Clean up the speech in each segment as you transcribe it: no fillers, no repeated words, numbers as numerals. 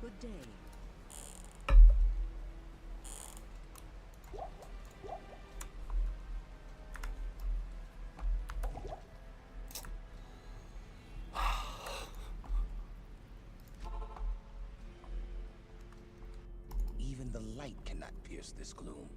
Good day. Even the light cannot pierce this gloom.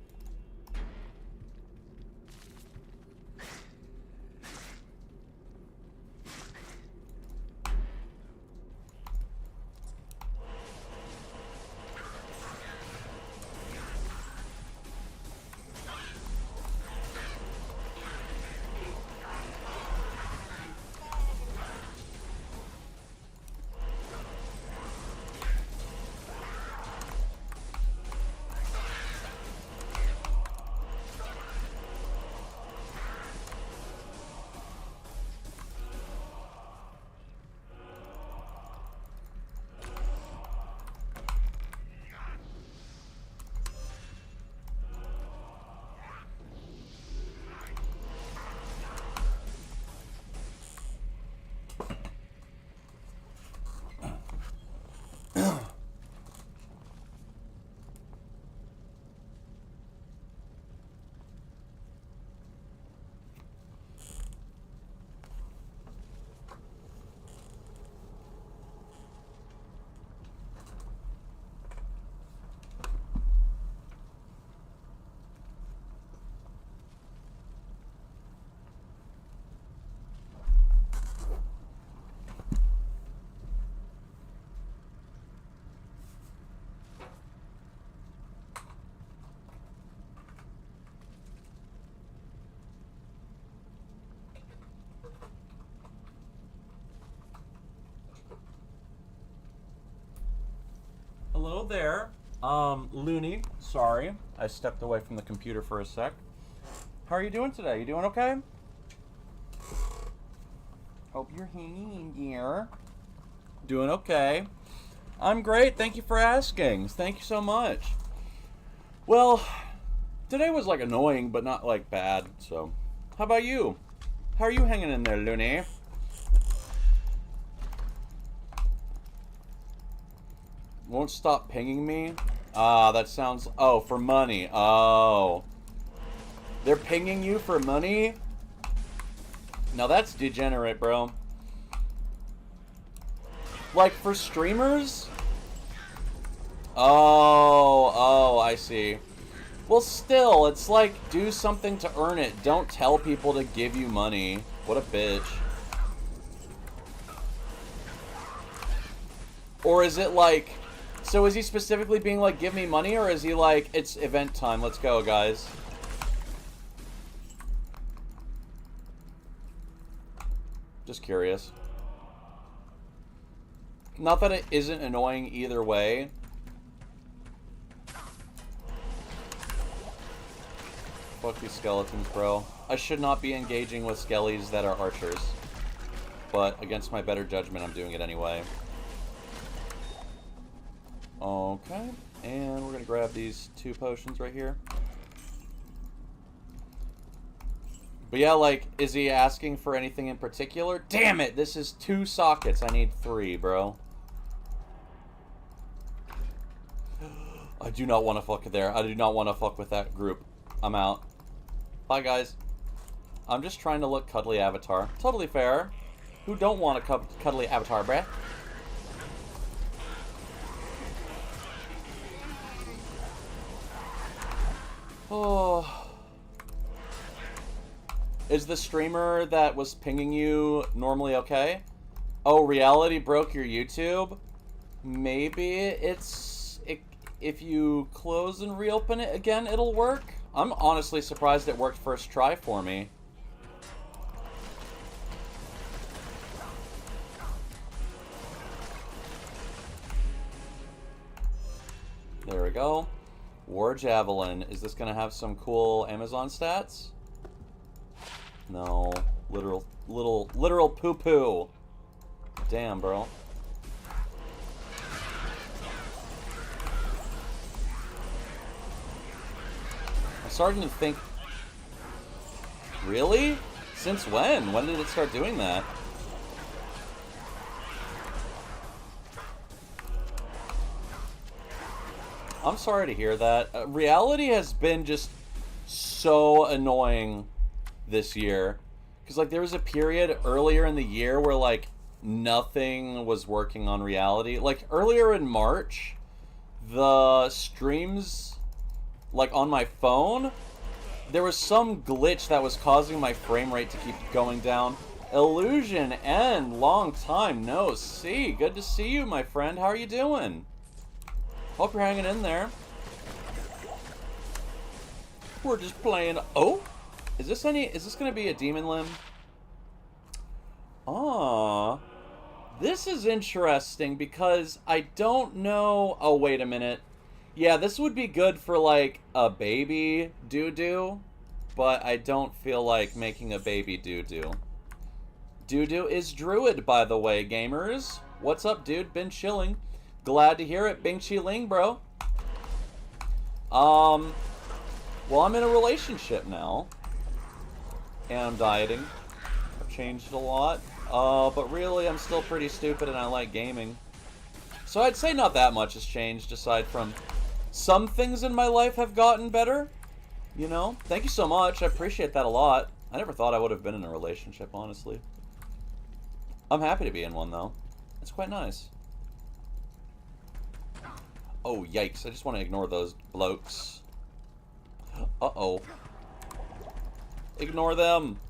hello there. Looney, sorry. I stepped away from the computer for a sec. How are you doing today? You doing okay? Hope you're hanging in there. Doing okay. I'm great. Thank you for asking. Thank you so much. Well, today was like annoying, but not like bad. So, how about you? How are you hanging in there, Looney? Won't stop pinging me? Ah, that sounds... Oh, for money. Oh. They're pinging you for money? Now that's degenerate, bro. Like, for streamers? Oh, I see. Well, still, it's like, do something to earn it. Don't tell people to give you money. What a bitch. Or is it like... So is he specifically being like, give me money, or is he like, it's event time, let's go, guys? Just curious. Not that it isn't annoying either way. Fuck these skeletons, bro. I should not be engaging with skellies that are archers. But against my better judgment, I'm doing it anyway. Okay, and we're gonna grab these 2 potions right here. But yeah, like, is he asking for anything in particular? Damn it, this is 2 sockets. I need 3, bro. I do not want to fuck there. I do not want to fuck with that group. I'm out. Bye, guys. I'm just trying to look cuddly avatar. Totally fair. Who don't want a cuddly avatar, bruh? Oh. Is the streamer that was pinging you normally okay? Oh, reality broke your YouTube? Maybe if you close and reopen it again, it'll work? I'm honestly surprised it worked first try for me. There we go. War Javelin. Is this gonna have some cool Amazon stats? No. Literal poo-poo. Damn, bro. I'm starting to think... Really? Since when? When did it start doing that? I'm sorry to hear that. Reality has been just so annoying this year. Because, like, there was a period earlier in the year where, like, nothing was working on reality. Like, earlier in March, the streams, like, on my phone, there was some glitch that was causing my frame rate to keep going down. Illusion N, long time no see. Good to see you, my friend. How are you doing? Hope you're hanging in there. We're just playing. Oh, is this gonna be a demon limb? Ah, this is interesting because I don't know. Oh, wait a minute. Yeah, this would be good for like a baby doo-doo, but I don't feel like making a baby doo-doo. Doo-doo is druid, by the way, gamers. What's up, dude? Been chilling. Glad to hear it, Bing Chi Ling, bro. Well, I'm in a relationship now. And I'm dieting. I've changed a lot. But really, I'm still pretty stupid and I like gaming. So I'd say not that much has changed, aside from some things in my life have gotten better. You know? Thank you so much. I appreciate that a lot. I never thought I would have been in a relationship, honestly. I'm happy to be in one, though. It's quite nice. Oh, yikes. I just want to ignore those blokes. Uh-oh. Ignore them.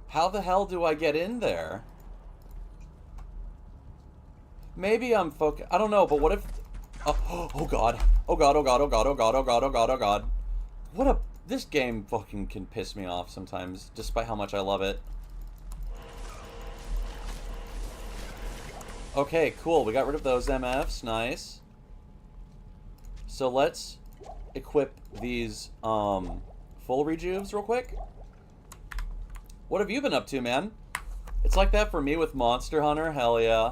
How the hell do I get in there? Maybe I'm focused. I don't know, but what if... Oh, God. Oh, God, oh, God, oh, God, oh, God, oh, God, oh, God, oh, God. What a... This game fucking can piss me off sometimes, despite how much I love it. Okay, cool. We got rid of those MFs. Nice. So let's equip these full rejuves real quick. What have you been up to, man? It's like that for me with Monster Hunter. Hell yeah.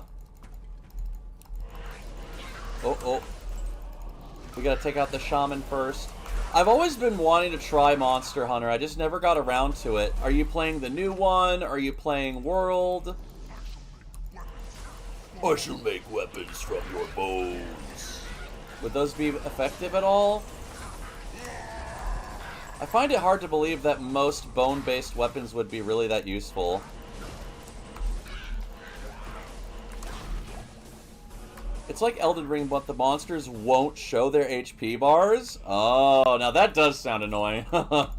Oh, oh. We gotta take out the shaman first. I've always been wanting to try Monster Hunter. I just never got around to it. Are you playing the new one? Are you playing World? I shall make weapons from your bones. Would those be effective at all? I find it hard to believe that most bone-based weapons would be really that useful. It's like Elden Ring, but the monsters won't show their HP bars? Oh, now that does sound annoying. I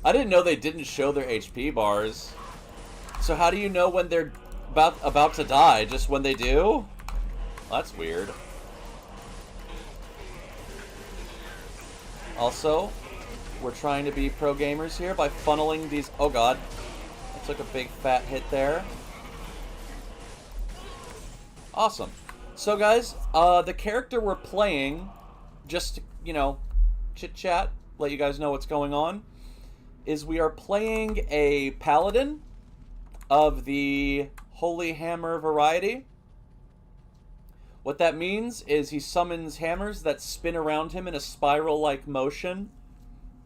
didn't know they didn't show their HP bars. So how do you know when they're about to die? Just when they do? That's weird. Also, we're trying to be pro gamers here by funneling these... Oh god. I took a big fat hit there. Awesome. So guys, the character we're playing, just to, you know, chit-chat, let you guys know what's going on, is we are playing a Paladin of the Holy Hammer variety. What that means is he summons hammers that spin around him in a spiral-like motion,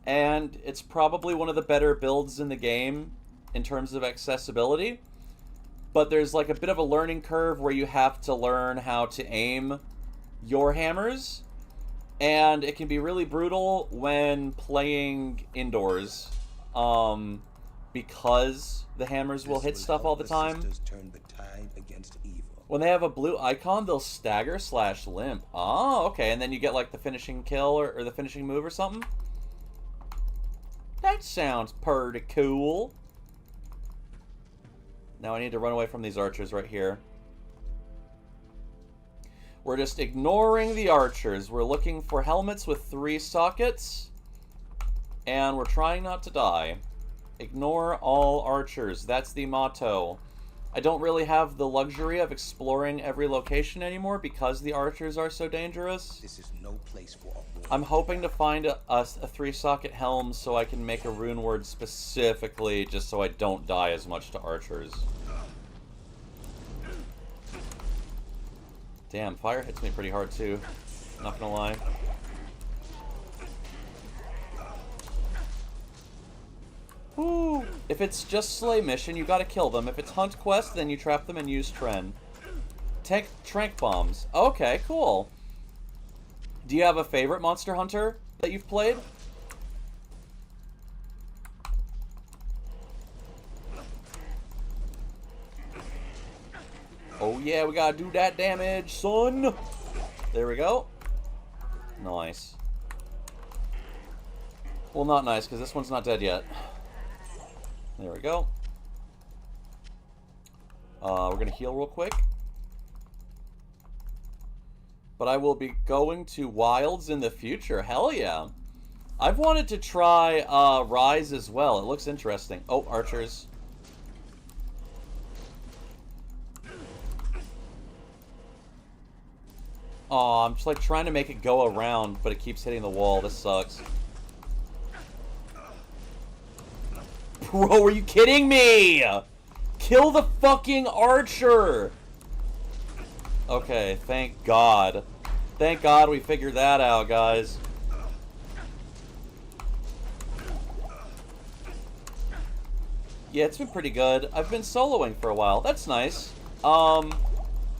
and it's probably one of the better builds in the game in terms of accessibility. But there's like a bit of a learning curve where you have to learn how to aim your hammers, and it can be really brutal when playing indoors, because the hammers will hit stuff all the time. Turn the tide against evil. When they have a blue icon, they'll stagger / limp. Oh, okay, and then you get like the finishing kill or the finishing move or something? That sounds pretty cool. Now I need to run away from these archers right here. We're just ignoring the archers. We're looking for helmets with 3 sockets. And we're trying not to die. Ignore all archers. That's the motto. I don't really have the luxury of exploring every location anymore because the archers are so dangerous. This is no place for a war. I'm hoping to find a 3-socket helm so I can make a rune word specifically just so I don't die as much to archers. Damn, fire hits me pretty hard too. Not gonna lie. Woo! If it's just Slay mission, you gotta kill them. If it's Hunt quest, then you trap them and use Tren. Trank bombs. Okay, cool. Do you have a favorite Monster Hunter that you've played? Oh yeah, we gotta do that damage, son! There we go. Nice. Well, not nice, because this one's not dead yet. There we go. We're gonna heal real quick. But I will be going to Wilds in the future. Hell yeah. I've wanted to try Rise as well. It looks interesting. Oh, archers. Aw, I'm just like trying to make it go around, but it keeps hitting the wall. This sucks. Bro, are you kidding me? Kill the fucking archer! Okay, thank God. Thank God we figured that out, guys. Yeah, it's been pretty good. I've been soloing for a while. That's nice. Do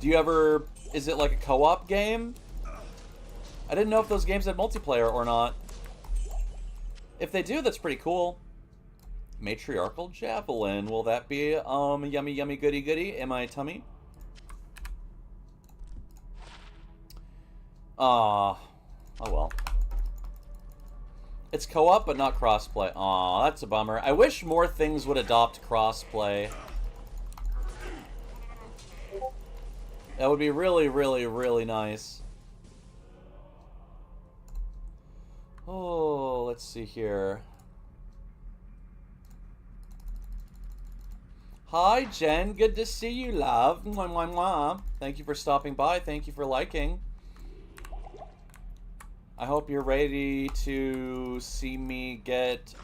you ever... Is it like a co-op game? I didn't know if those games had multiplayer or not. If they do, that's pretty cool. Matriarchal Javelin. Will that be, yummy, yummy, goody, goody in my tummy? Oh well. It's co-op, but not crossplay. Aw, that's a bummer. I wish more things would adopt crossplay. That would be really, really, really nice. Oh, let's see here. Hi, Jen. Good to see you, love. Mwah, mwah, mwah. Thank you for stopping by. Thank you for liking. I hope you're ready to see me get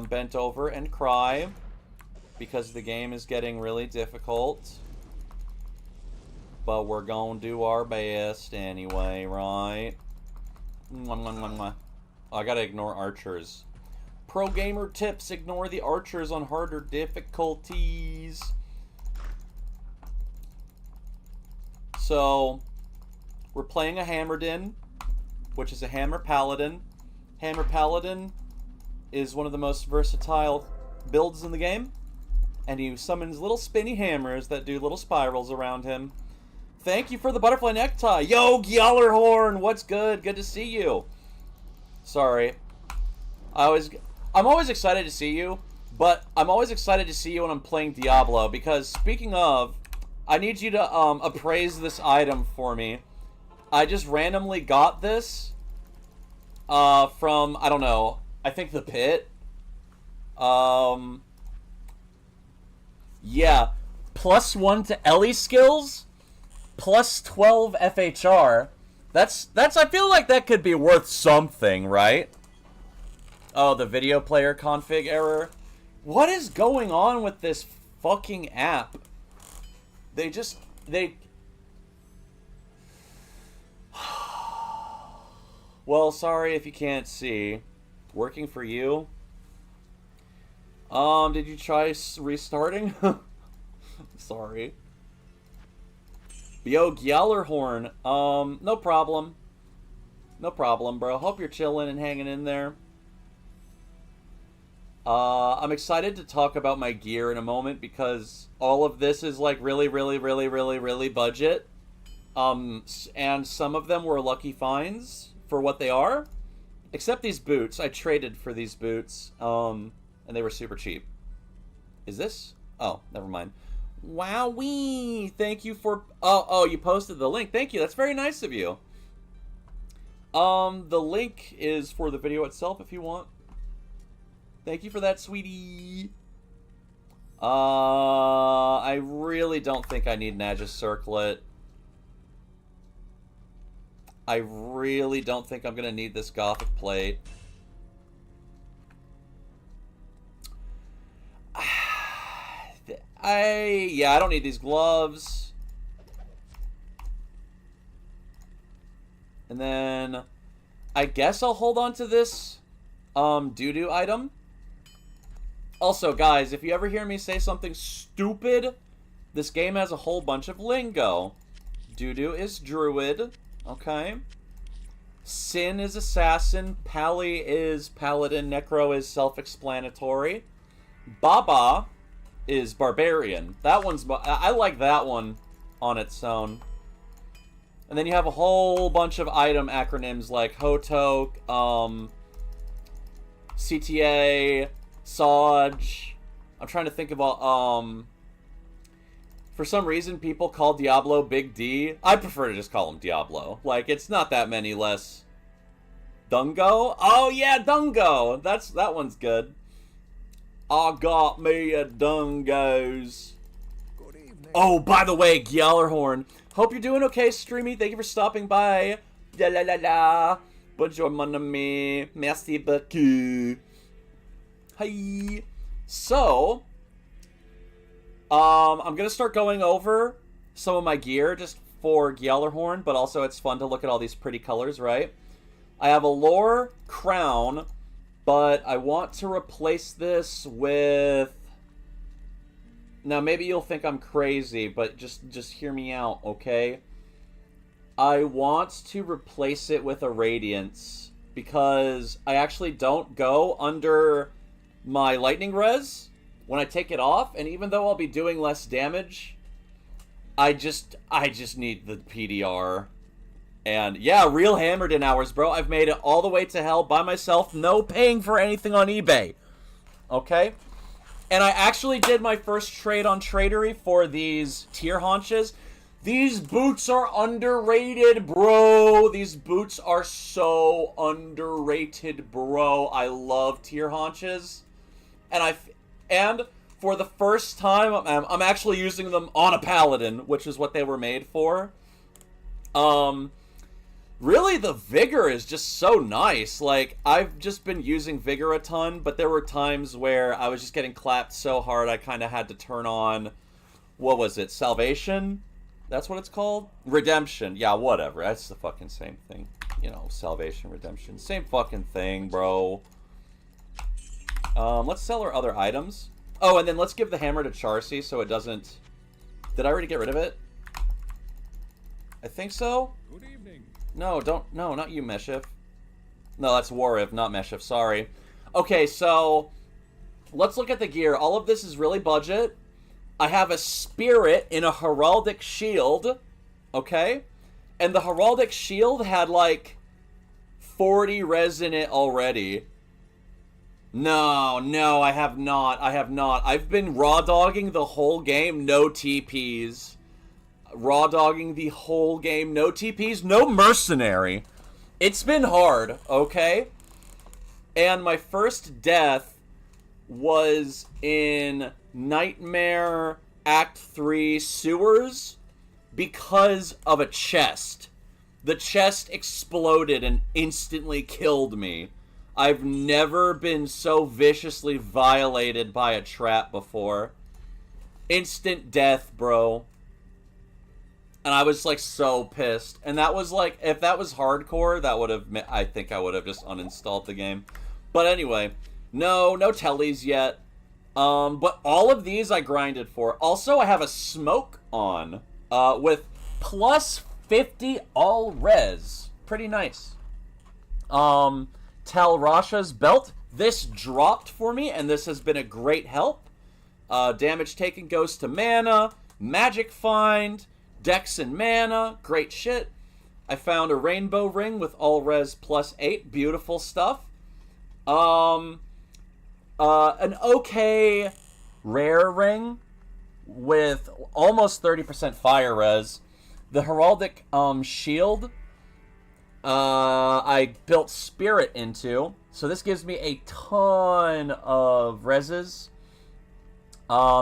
bent over and cry because the game is getting really difficult. But we're gonna do our best anyway, right? Mwah, mwah, mwah, mwah. Oh, I gotta ignore archers. Pro gamer tips: ignore the archers on harder difficulties. So, we're playing a Hammerdin, which is a Hammer Paladin. Hammer Paladin is one of the most versatile builds in the game, and he summons little spinny hammers that do little spirals around him. Thank you for the butterfly necktie. Yo, Gjallarhorn, what's good? Good to see you. Sorry. I'm always excited to see you, but I'm always excited to see you when I'm playing Diablo, because speaking of, I need you to appraise this item for me. I just randomly got this from, I don't know, I think the pit. Yeah, +1 to Ellie skills, +12 FHR. That's I feel like that could be worth something, right? Oh, the video player config error. What is going on with this fucking app? Well, sorry if you can't see. Working for you? Did you try restarting? Sorry. Yo, Gjallarhorn. No problem. No problem, bro. Hope you're chilling and hanging in there. I'm excited to talk about my gear in a moment because all of this is like really budget. And some of them were lucky finds for what they are. Except these boots. I traded for these boots. And they were super cheap. Is this? Oh, never mind. Wowee! Thank you for... Oh, you posted the link. Thank you. That's very nice of you. The link is for the video itself if you want. Thank you for that, sweetie. I really don't think I need an Aegis Circlet. I really don't think I'm gonna need this Gothic plate. I don't need these gloves. And then I guess I'll hold on to this doo-doo item. Also, guys, if you ever hear me say something stupid, this game has a whole bunch of lingo. Doo-doo is druid, okay? Sin is assassin, Pally is paladin, Necro is self-explanatory. Baba is barbarian. That one's... I like that one on its own. And then you have a whole bunch of item acronyms like HOTOK, CTA, Saj. I'm trying to think about, for some reason people call Diablo Big D. I prefer to just call him Diablo. Like, it's not that many less. Dungo? Oh yeah, Dungo! That one's good. I got me a Dungos. Good evening. Oh, by the way, Gjallarhorn. Hope you're doing okay, Streamy. Thank you for stopping by. La la la la. Bonjour, mon ami. Merci beaucoup. Hi. So, I'm gonna start going over some of my gear just for Gjallarhorn, but also it's fun to look at all these pretty colors, right? I have a lore crown, but I want to replace this with... Now, maybe you'll think I'm crazy, but just hear me out, okay? I want to replace it with a Radiance, because I actually don't go under my lightning res when I take it off, and even though I'll be doing less damage, I just need the PDR. And yeah, real Hammerdin hours, bro. I've made it all the way to hell by myself, no paying for anything on eBay. Okay? And I actually did my first trade on Tradery for these tier haunches. These boots are underrated, bro. These boots are so underrated, bro. I love tier haunches. And for the first time, I'm actually using them on a Paladin, which is what they were made for. Really, the Vigor is just so nice. Like, I've just been using Vigor a ton, but there were times where I was just getting clapped so hard I kind of had to turn on, what was it, Salvation? That's what it's called? Redemption. Yeah, whatever. That's the fucking same thing. You know, Salvation, Redemption. Same fucking thing, bro. Let's sell our other items. Oh, and then let's give the hammer to Charcy so it doesn't... Did I already get rid of it? I think so? Good evening. No, don't... No, not you, Meshif. No, that's Wariv, not Meshif. Sorry. Okay, so... Let's look at the gear. All of this is really budget. I have a spirit in a heraldic shield. Okay? And the heraldic shield had, like, 40 res in it already. No, I have not. I've been raw dogging the whole game, no TPs. Raw dogging the whole game, no TPs, no mercenary. It's been hard, okay? And my first death was in Nightmare Act 3 Sewers because of a chest. The chest exploded and instantly killed me. I've never been so viciously violated by a trap before. Instant death, bro. And I was, like, so pissed. And that was, like, if that was hardcore, that would have, I think I would have just uninstalled the game. But anyway, no tellies yet. But all of these I grinded for. Also, I have a smoke on, with plus 50 all res. Pretty nice. Tal Rasha's belt. This dropped for me, and this has been a great help. Damage taken goes to mana. Magic find. Dex and mana. Great shit. I found a rainbow ring with all res plus 8. Beautiful stuff. An okay rare ring with almost 30% fire res. The heraldic shield I built spirit into, so this gives me a ton of reses.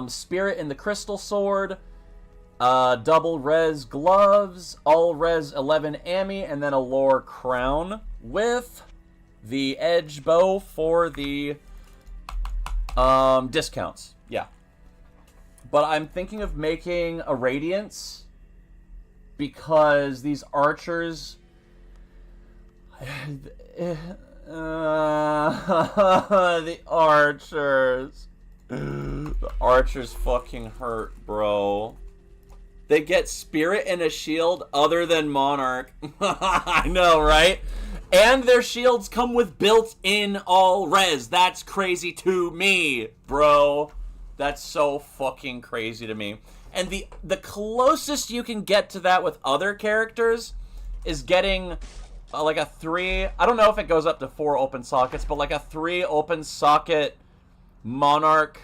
Spirit in the crystal sword, double res gloves, all res 11 ammi, and then a lore crown with the edge bow for the discounts. Yeah. But I'm thinking of making a radiance because these archers the archers. The archers fucking hurt, bro. They get spirit and a shield other than Monarch. I know, right? And their shields come with built-in all res. That's crazy to me, bro. That's so fucking crazy to me. And the closest you can get to that with other characters is getting like a 3, I don't know if it goes up to 4 open sockets, but like a 3 open socket Monarch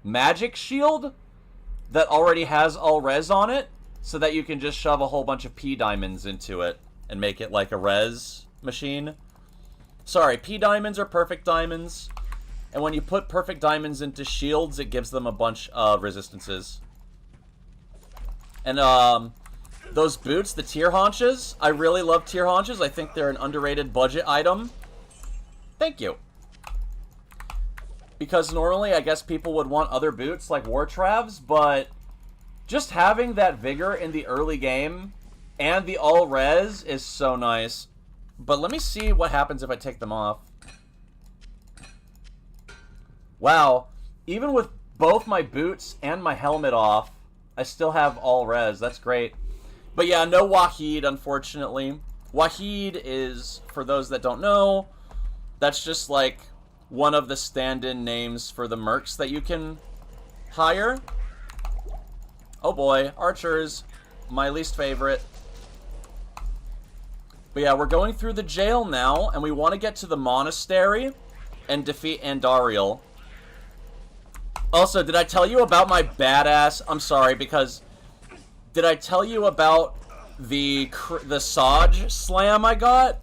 magic shield that already has all res on it, so that you can just shove a whole bunch of P diamonds into it and make it like a res machine. Sorry, P diamonds are perfect diamonds, and when you put perfect diamonds into shields, it gives them a bunch of resistances. And those boots, the tier haunches, I really love tier haunches. I think they're an underrated budget item. Thank you. Because normally, I guess people would want other boots like War Travs, but just having that vigor in the early game and the all res is so nice. But let me see what happens if I take them off. Wow, even with both my boots and my helmet off, I still have all res. That's great. But yeah, no Wahid, unfortunately. Wahid is, for those that don't know, that's just like one of the stand-in names for the mercs that you can hire. Oh boy, archers, my least favorite. But yeah, we're going through the jail now, and we want to get to the monastery and defeat Andariel. Also, did I tell you about my badass... I'm sorry, because... Did I tell you about the Saj slam I got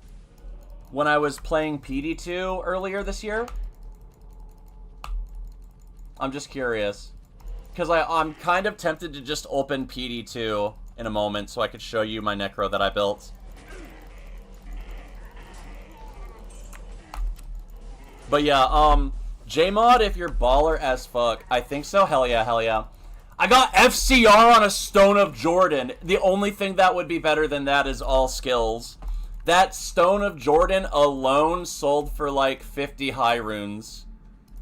when I was playing PD2 earlier this year? I'm just curious. because I'm kind of tempted to just open PD2 in a moment so I could show you my Necro that I built. But yeah, Jmod, if you're baller as fuck. I think so. Hell yeah, hell yeah. I got FCR on a Stone of Jordan. The only thing that would be better than that is all skills. That Stone of Jordan alone sold for like 50 high runes.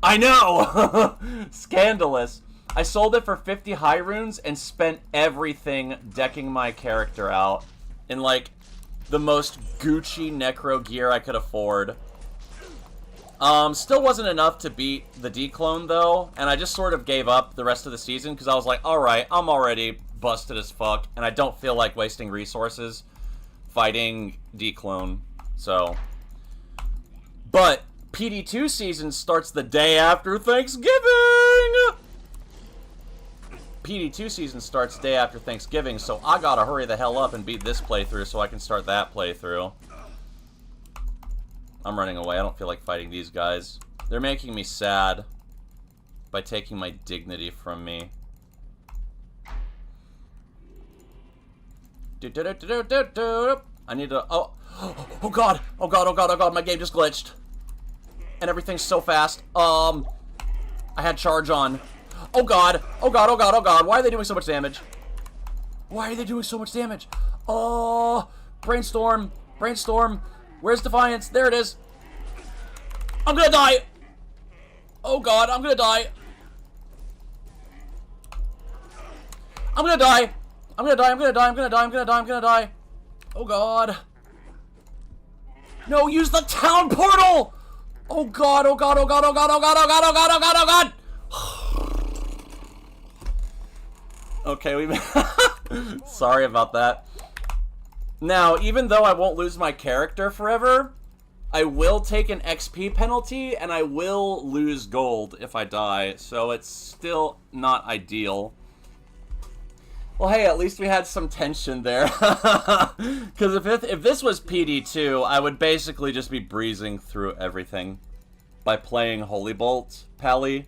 I know! Scandalous. I sold it for 50 high runes and spent everything decking my character out in like the most Gucci Necro gear I could afford. Still wasn't enough to beat the declone though, and I just sort of gave up the rest of the season because I was like, alright, I'm already busted as fuck, and I don't feel like wasting resources fighting declone, so. But PD2 season starts the day after Thanksgiving! PD2 season starts day after Thanksgiving, so I gotta hurry the hell up and beat this playthrough so I can start that playthrough. I'm running away. I don't feel like fighting these guys. They're making me sad by taking my dignity from me. I need to... Oh, oh god! Oh god, oh god, oh god, my game just glitched. And everything's so fast. I had charge on. Oh god, oh god, oh god, oh god. Why are they doing so much damage? Why are they doing so much damage? Oh, brainstorm, brainstorm. Where's Defiance? There it is. I'm gonna die. Oh god, I'm gonna die. I'm gonna die. I'm gonna die, I'm gonna die, I'm gonna die, I'm gonna die, I'm gonna die. Oh god. No, use the town portal! Oh god, oh god, oh god, oh god, oh god, oh god, oh god, oh god, oh god! Okay, we sorry about that. Now, even though I won't lose my character forever, I will take an XP penalty, and I will lose gold if I die, so it's still not ideal. Well, hey, at least we had some tension there. Because if this was PD2, I would basically just be breezing through everything by playing Holy Bolt Pally.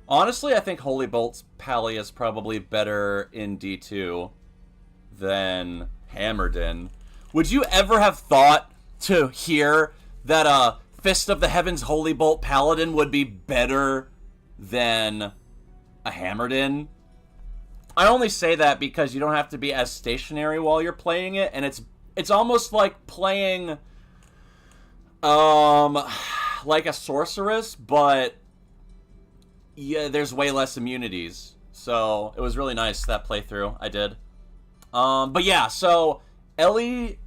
Honestly, I think Holy Bolt's Pally is probably better in D2 than Hammered in. Would you ever have thought to hear that Fist of the Heavens Holy Bolt Paladin would be better than a Hammered in? I only say that because you don't have to be as stationary while you're playing it, and it's almost like playing like a sorceress, but yeah, there's way less immunities. So it was really nice, that playthrough I did. But yeah, so Ellie,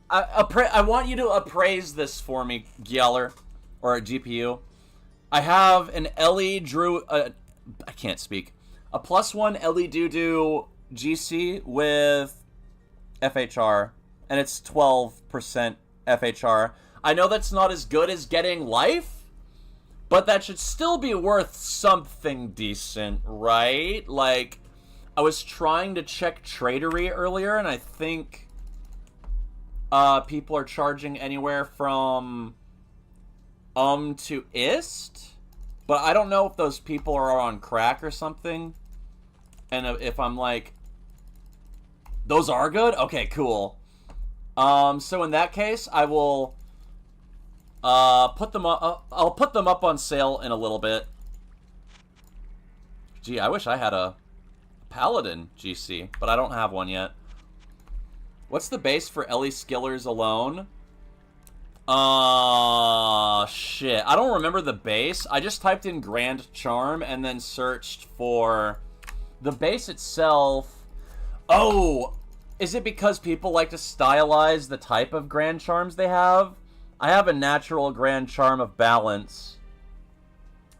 I want you to appraise this for me, Gyaller, or GPU. I have an Ellie Drew, I can't speak. A +1 Ellie Doodoo GC with FHR, and it's 12% FHR. I know that's not as good as getting life, but that should still be worth something decent, right? Like, I was trying to check Tradery earlier, and I think people are charging anywhere from to ist, but I don't know if those people are on crack or something. And if I'm like, those are good? Okay, cool. So in that case, I will put them up. I'll put them up on sale in a little bit. Gee, I wish I had a Paladin GC, but I don't have one yet. What's the base for Ellie Skillers alone? Shit. I don't remember the base. I just typed in Grand Charm and then searched for the base itself. Oh, is it because people like to stylize the type of Grand Charms they have? I have a natural Grand Charm of Balance.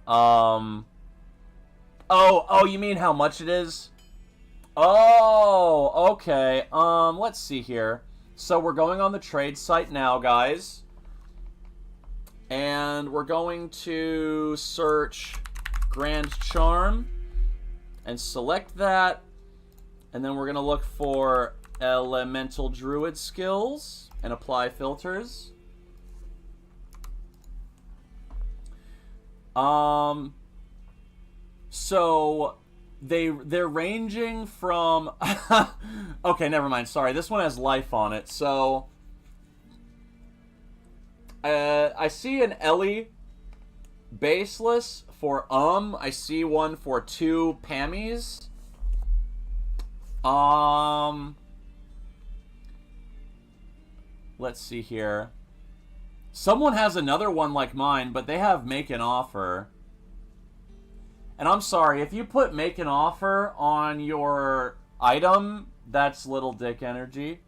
Oh, you mean how much it is? Oh, okay. Let's see here. So we're going on the trade site now, guys. And we're going to search Grand Charm and select that. And then we're going to look for Elemental Druid skills and apply filters. So they're ranging from okay, never mind. Sorry, this one has life on it. So I see an Ellie baseless for I see one for 2 Pammies. Let's see here. Someone has another one like mine, but they have make an offer. And I'm sorry, if you put make an offer on your item, that's little dick energy.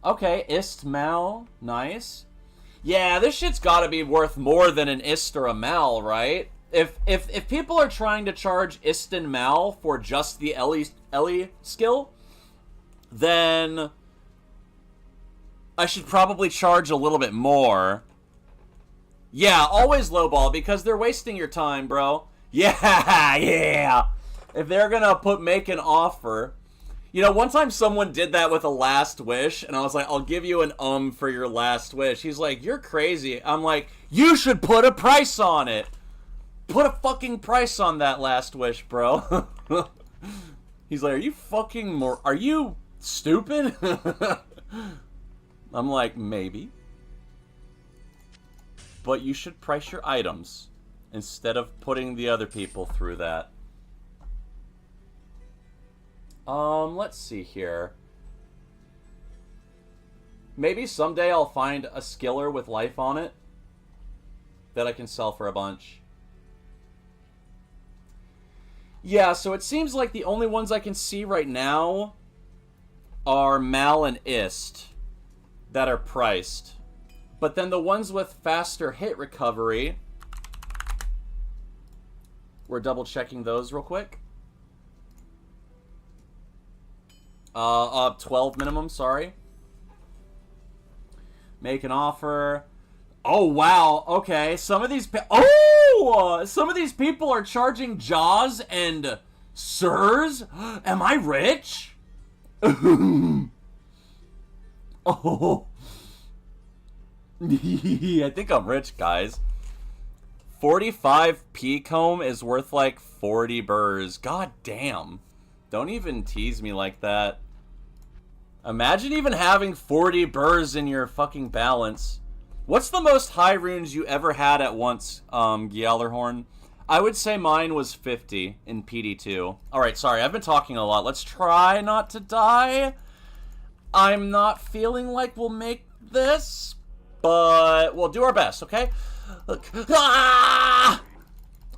Okay, Istmal, nice. Yeah, this shit's gotta be worth more than an Ist or a Mal, right? If people are trying to charge Ist and Mal for just the Ellie skill, then I should probably charge a little bit more. Yeah, always lowball, because they're wasting your time, bro. Yeah, yeah. If they're gonna make an offer. You know, one time someone did that with a last wish, and I was like, I'll give you an for your last wish. He's like, you're crazy. I'm like, you should put a price on it. Put a fucking price on that last wish, bro. He's like, are you stupid? I'm like, maybe. But you should price your items instead of putting the other people through that. Let's see here. Maybe someday I'll find a skiller with life on it that I can sell for a bunch. Yeah, so it seems like the only ones I can see right now are Mal and Ist that are priced. But then the ones with faster hit recovery, we're double checking those real quick. 12 minimum, sorry. Make an offer. Oh, wow. Okay, some of these some of these people are charging Jaws and Sirs. Am I rich? Oh. I think I'm rich, guys. 45 P-comb is worth like 40 burrs. God damn. Don't even tease me like that. Imagine even having 40 burrs in your fucking balance. What's the most high runes you ever had at once, Gjallarhorn? I would say mine was 50 in PD2. Alright, sorry, I've been talking a lot. Let's try not to die. I'm not feeling like we'll make this, but we'll do our best, okay? Look. Ah!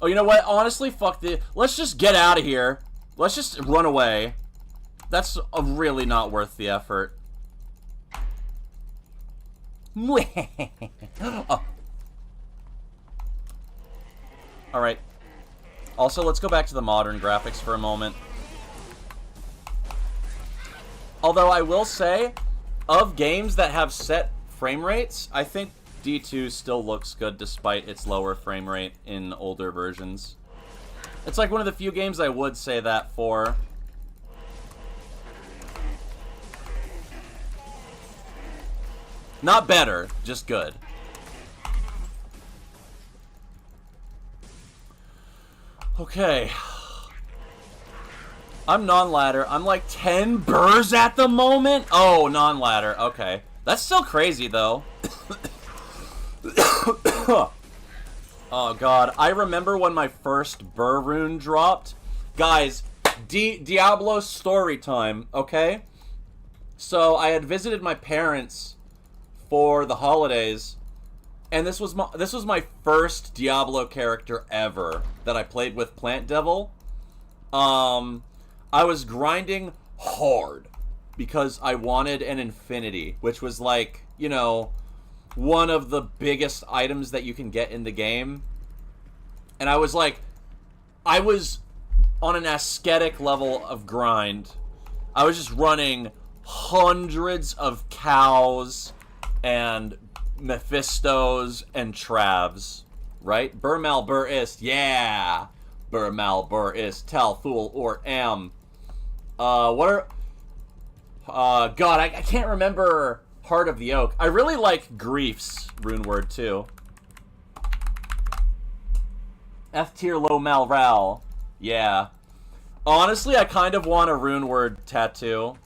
Oh, you know what? Honestly, fuck the... Let's just get out of here. Let's just run away. That's really not worth the effort. Oh. Alright. Also, let's go back to the modern graphics for a moment. Although I will say, of games that have set frame rates, I think D2 still looks good despite its lower frame rate in older versions. It's like one of the few games I would say that for. Not better, just good. Okay. I'm non-ladder. I'm like 10 burrs at the moment? Oh, non-ladder. Okay. That's still crazy, though. Oh, God. I remember when my first burr rune dropped. Guys, Diablo story time, okay? So, I had visited my parents for the holidays, and this was my first Diablo character ever that I played with Plant Devil. I was grinding hard because I wanted an infinity, which was like, you know, one of the biggest items that you can get in the game. And I was like, I was on an ascetic level of grind. I was just running hundreds of cows and Mephistos and Travs, right? Burmal Bur Ist, yeah! Burmal Bur Ist, Tal Thul or Am. What are... God, I can't remember Heart of the Oak. I really like Grief's rune word, too. F tier low Mal Ral. Yeah. Honestly, I kind of want a rune word tattoo.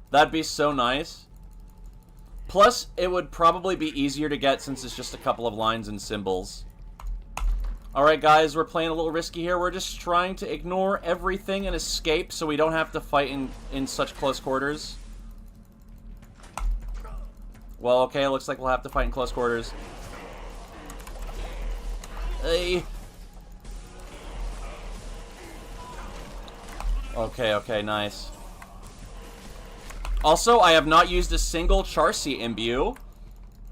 That'd be so nice. Plus, it would probably be easier to get since it's just a couple of lines and symbols. Alright guys, we're playing a little risky here. We're just trying to ignore everything and escape so we don't have to fight in such close quarters. Well, okay, looks like we'll have to fight in close quarters. Hey. Okay, nice. Also, I have not used a single Charcy imbue,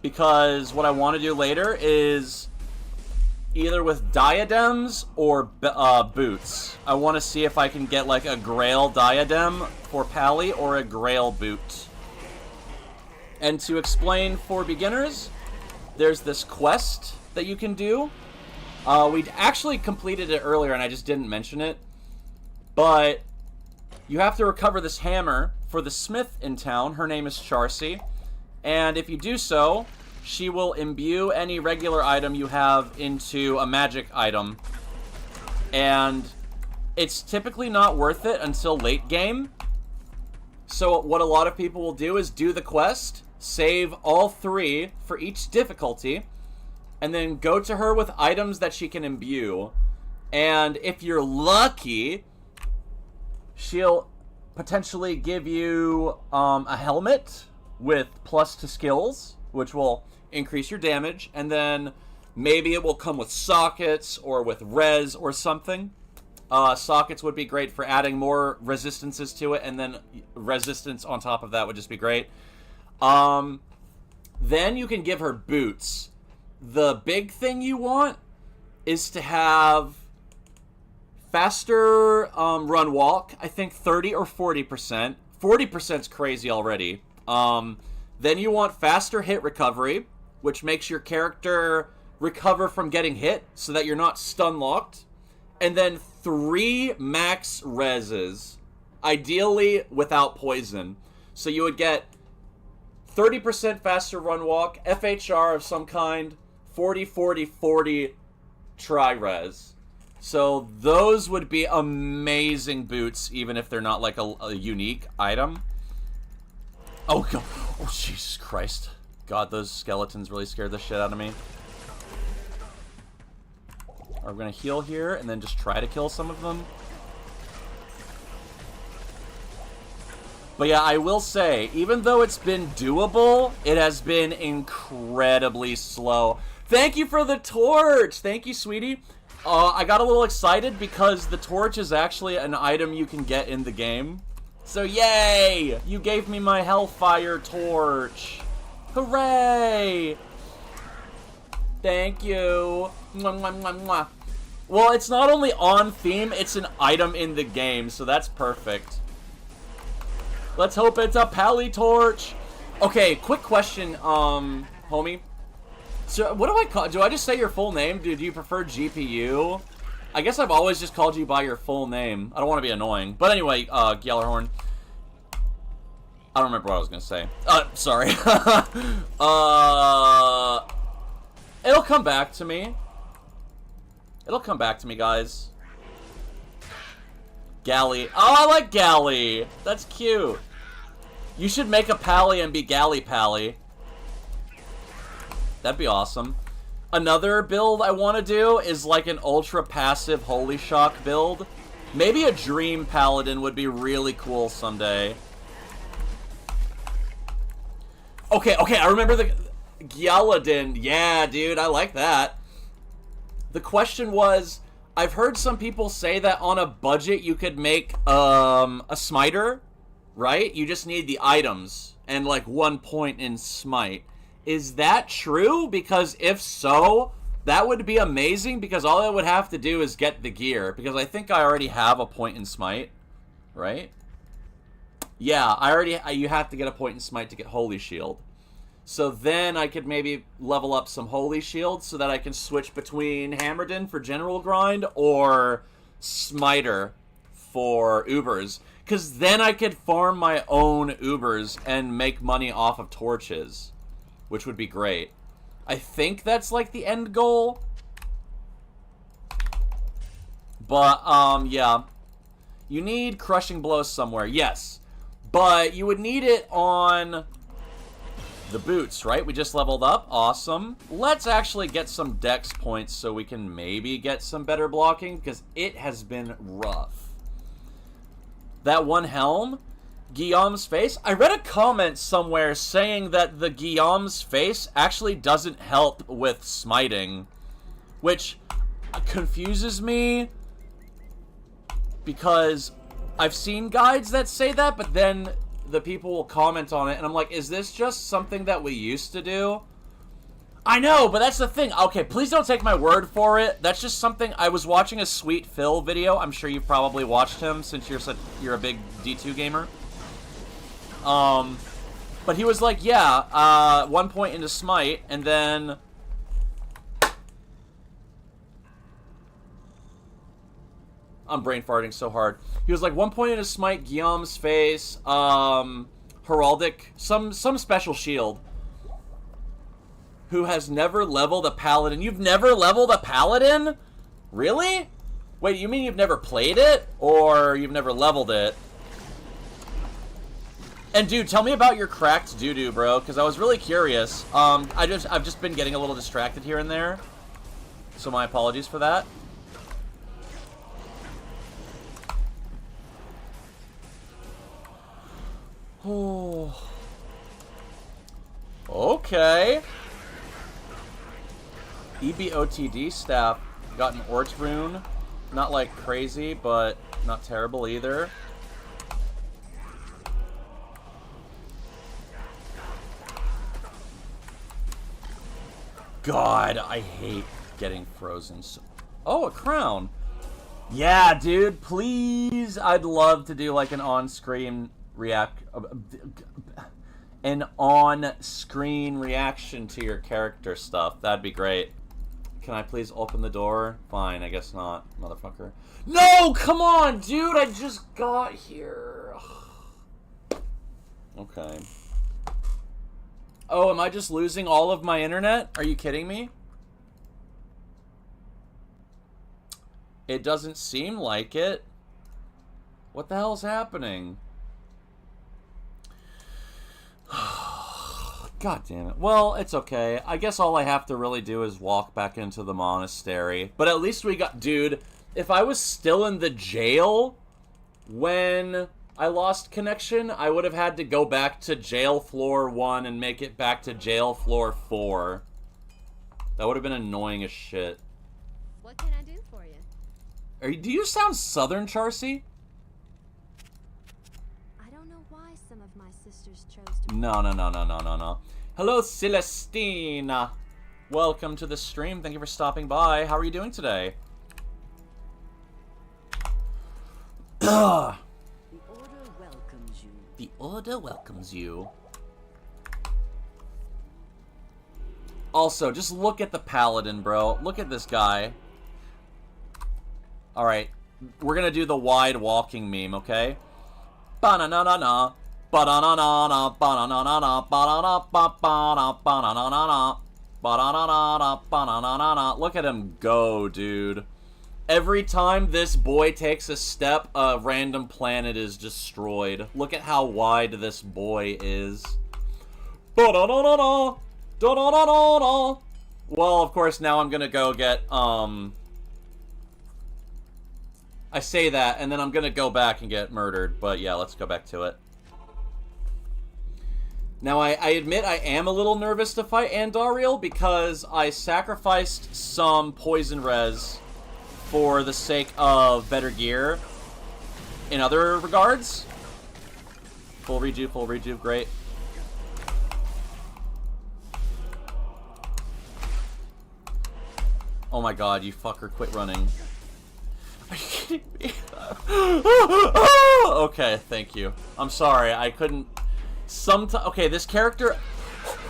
because what I want to do later is either with diadems or boots. I want to see if I can get like a Grail diadem for Pally or a Grail boot. And to explain for beginners, there's this quest that you can do. We'd actually completed it earlier and I just didn't mention it. But you have to recover this hammer for the smith in town. Her name is Charcy. And if you do so, she will imbue any regular item you have into a magic item. And it's typically not worth it until late game. So what a lot of people will do is do the quest, save all 3 for each difficulty, and then go to her with items that she can imbue. And if you're lucky, she'll potentially give you a helmet with plus to skills, which will increase your damage, and then maybe it will come with sockets or with res or something. Sockets would be great for adding more resistances to it, and then resistance on top of that would just be great. Then you can give her boots. The big thing you want is to have faster run walk, I think 30 or 40%. 40%'s crazy already. Then you want faster hit recovery, which makes your character recover from getting hit so that you're not stun locked. And then 3 max reses, ideally without poison. So you would get 30% faster run walk, FHR of some kind, 40, 40, 40 tri-res. So those would be amazing boots, even if they're not like a unique item. Oh god, oh Jesus Christ. God, those skeletons really scared the shit out of me. We're gonna heal here and then just try to kill some of them. But yeah, I will say, even though it's been doable, it has been incredibly slow. Thank you for the torch! Thank you, sweetie. I got a little excited because the torch is actually an item you can get in the game. So yay! You gave me my Hellfire torch. Hooray! Thank you. Mwah, mwah, mwah, mwah. Well, it's not only on theme, it's an item in the game, so that's perfect. Let's hope it's a Pally torch. Okay, quick question, homie. So, what do I call... Do I just say your full name? Do you prefer GPU? I guess I've always just called you by your full name. I don't want to be annoying. But anyway, Gjallarhorn. I don't remember what I was going to say. Sorry. It'll come back to me. It'll come back to me, guys. Galley. Oh, I like Galley. That's cute. You should make a Pally and be Galley Pally. That'd be awesome. Another build I want to do is like an ultra passive Holy Shock build. Maybe a Dream Paladin would be really cool someday. Okay, I remember the Gyaladin. Yeah, dude, I like that. The question was, I've heard some people say that on a budget you could make a smiter, right? You just need the items and like 1 point in smite. Is that true? Because if so, that would be amazing, because all I would have to do is get the gear, because I think I already have a point in smite, right? Yeah, you have to get a point in smite to get Holy Shield. So then I could maybe level up some Holy Shield so that I can switch between Hammerdin for general grind or Smiter for Ubers. Because then I could farm my own Ubers and make money off of torches, which would be great. I think that's like the end goal. But, yeah. You need Crushing Blow somewhere, yes. But you would need it on the boots, right? We just leveled up. Awesome. Let's actually get some dex points so we can maybe get some better blocking, because it has been rough. That one helm, Guillaume's face. I read a comment somewhere saying that the Guillaume's face actually doesn't help with smiting, which confuses me, because I've seen guides that say that, but then the people will comment on it, and I'm like, is this just something that we used to do? I know, but that's the thing. Okay, please don't take my word for it. That's just something. I was watching a Sweet Phil video. I'm sure you've probably watched him since you're a big D2 gamer. But he was like, yeah, 1 point into Smite, and then I'm brain farting so hard. He was like, 1 point into Smite, Guillaume's face, Heraldic, some special shield. Who has never leveled a Paladin? You've never leveled a Paladin? Really? Wait, you mean you've never played it? Or you've never leveled it? And dude, tell me about your cracked doo-doo, bro, because I was really curious. I've just been getting a little distracted here and there. So my apologies for that. Oh. Okay. EBOTD staff. Got an Ort rune. Not like crazy, but not terrible either. God, I hate getting frozen. Oh, a crown. Yeah, dude, please. I'd love to do like an on-screen on-screen reaction to your character stuff. That'd be great. Can I please open the door? Fine, I guess not, motherfucker. No, come on, dude, I just got here. Okay. Oh, am I just losing all of my internet? Are you kidding me? It doesn't seem like it. What the hell's happening? God damn it. Well, it's okay. I guess all I have to really do is walk back into the monastery. But at least we got... Dude, if I was still in the jail when I lost connection, I would have had to go back to jail floor 1 and make it back to jail floor 4. That would have been annoying as shit. What can I do for you? Do you sound Southern, Charcy? Some of my sisters chose to... No. Hello, Celestina. Welcome to the stream. Thank you for stopping by. How are you doing today? The Order welcomes you. The Order welcomes you. Also, just look at the Paladin, bro. Look at this guy. Alright. We're gonna do the wide walking meme, okay? Ba-na-na-na-na. Ba-da-na-na-na, ba-da-na-na-na, ba-da-na-ba-ba-na, ba-da-na-na-na, ba-da-na-na-na, ba-da-na-na-na. Look at him go, dude. Every time this boy takes a step, a random planet is destroyed. Look at how wide this boy is. Ba-da-na-na-na, da-da-na-na-na. Well, of course, now I'm gonna go get, I say that, and then I'm gonna go back and get murdered, but yeah, let's go back to it. Now, I admit I am a little nervous to fight Andariel because I sacrificed some poison res for the sake of better gear in other regards. Full rejuve, great. Oh my god, you fucker, quit running. Are you kidding me? Okay, thank you. I'm sorry, I couldn't... Okay, this character...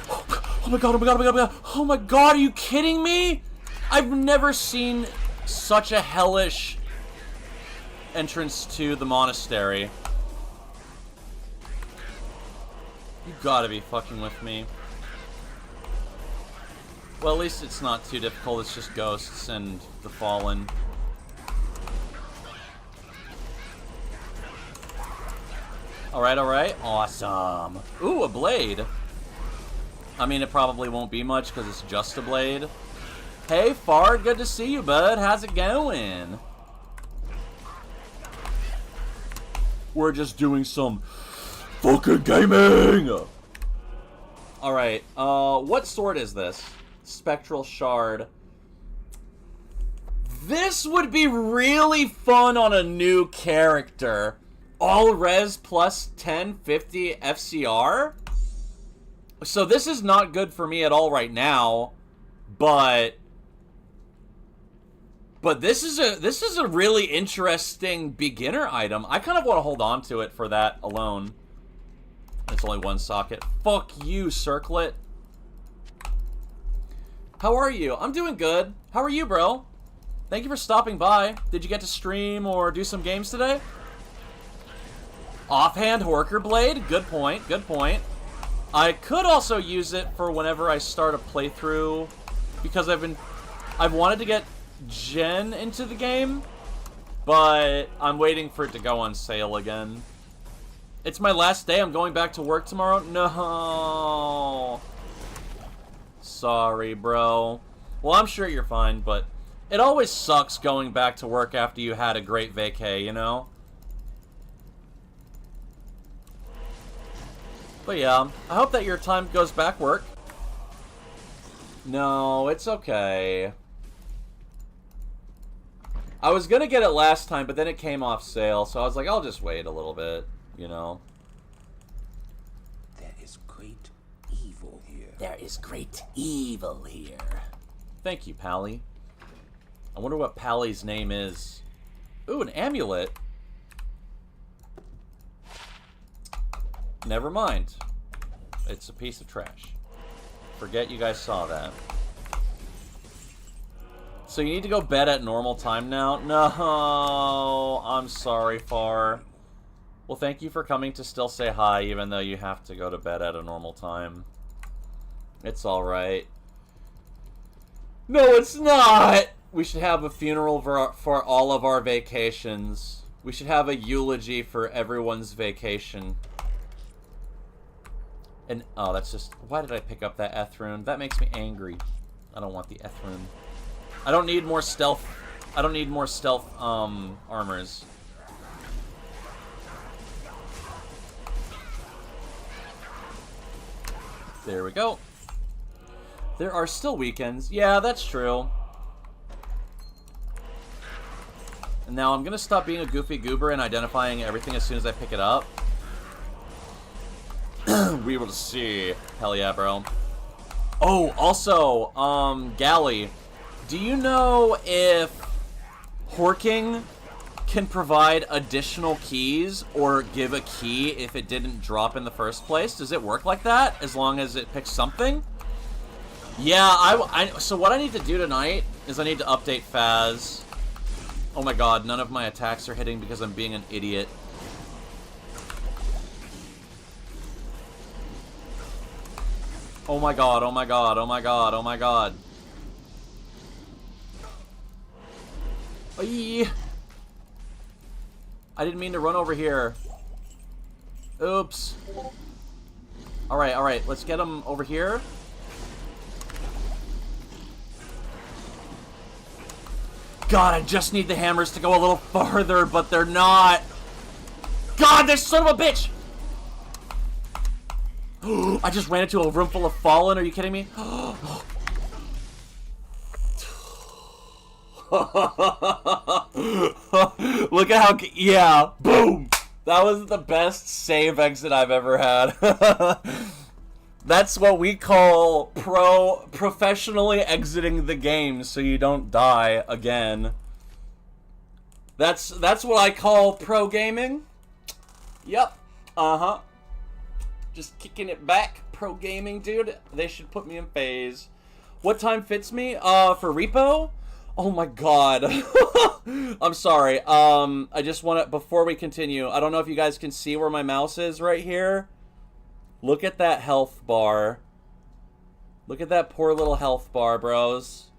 Oh my god, oh my god, are you kidding me? I've never seen such a hellish entrance to the monastery. You gotta be fucking with me. Well, at least it's not too difficult, it's just ghosts and the fallen. Alright, alright. Awesome. Ooh, a blade. I mean, it probably won't be much because it's just a blade. Hey, Fard, good to see you, bud. How's it going? We're just doing some fucking gaming! Alright, what sword is this? Spectral Shard. This would be really fun on a new character. All res plus 1050 FCR? So this is not good for me at all right now, but this is a really interesting beginner item. I kind of want to hold on to it for that alone. It's only one socket. Fuck you, Circlet. How are you? I'm doing good. How are you, bro? Thank you for stopping by. Did you get to stream or do some games today? Offhand Horker Blade? Good point, good point. I could also use it for whenever I start a playthrough, because I've wanted to get Jen into the game, but I'm waiting for it to go on sale again. It's my last day. I'm going back to work tomorrow. No. Sorry, bro. Well, I'm sure you're fine, but it always sucks going back to work after you had a great vacay, you know? But yeah, I hope that your time goes back work. No, it's okay. I was gonna get it last time, but then it came off sale, so I was like, I'll just wait a little bit, you know? There is great evil here. There is great evil here. Thank you, Pally. I wonder what Pally's name is. Ooh, an amulet. Never mind. It's a piece of trash. Forget you guys saw that. So you need to go bed at normal time now? No, I'm sorry, Far. Well, thank you for coming to still say hi, even though you have to go to bed at a normal time. It's alright. No, it's not! We should have a funeral for all of our vacations. We should have a eulogy for everyone's vacation. And, oh, that's just... Why did I pick up that Eth rune? That makes me angry. I don't want the Eth rune. I don't need more stealth... I don't need more stealth, armors. There we go. There are still weekends. Yeah, that's true. And now I'm gonna stop being a goofy goober and identifying everything as soon as I pick it up. We will see. Hell yeah, bro. Oh, also, Galley, do you know if Horking can provide additional keys or give a key if it didn't drop in the first place? Does it work like that as long as it picks something? Yeah, so what I need to do tonight is I need to update Faz. Oh my god, none of my attacks are hitting because I'm being an idiot. Oh my god, oh my god, oh my god, oh my god. Aye. I didn't mean to run over here. Oops. Alright, alright, let's get him over here. God, I just need the hammers to go a little farther, but they're not. God, this son of a bitch! I just ran into a room full of fallen. Are you kidding me? Look at how... Yeah, boom! That was the best save exit I've ever had. That's what we call professionally exiting the game so you don't die again. That's what I call pro gaming. Yep. Uh-huh. Just kicking it back. Pro gaming, dude. They should put me in phase. What time fits me? For repo? Oh my god. I'm sorry. I just want to, before we continue, I don't know if you guys can see where my mouse is right here. Look at that health bar. Look at that poor little health bar, bros.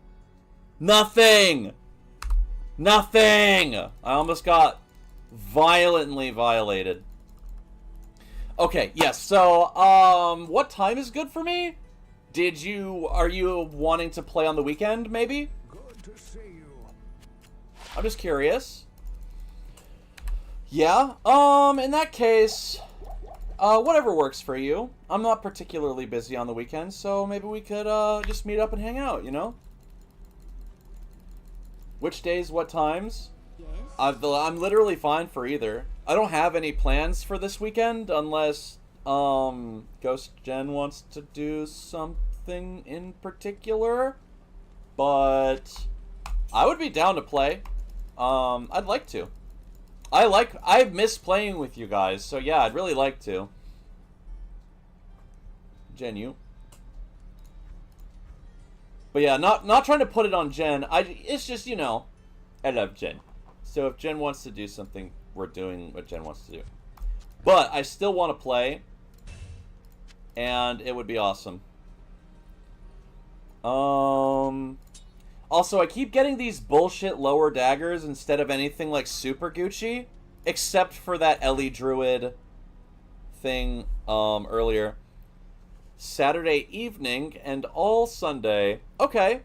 Nothing! Nothing! I almost got violently violated. Okay, yes. So, what time is good for me? Are you wanting to play on the weekend, maybe? Good to see you. I'm just curious. Yeah, in that case, whatever works for you. I'm not particularly busy on the weekend, so maybe we could, just meet up and hang out, you know? Which days, what times? Yes? I'm literally fine for either. I don't have any plans for this weekend unless, Ghost Jen wants to do something in particular. But I would be down to play. I'd like to. I miss playing with you guys, so yeah, I'd really like to. Jen, you? But yeah, not trying to put it on Jen. It's just, you know, I love Jen. So if Jen wants to do something, we're doing what Jen wants to do. But I still want to play, and it would be awesome. Also, I keep getting these bullshit lower daggers instead of anything like Super Gucci, except for that Ellie Druid thing earlier. Saturday evening and all Sunday. Okay.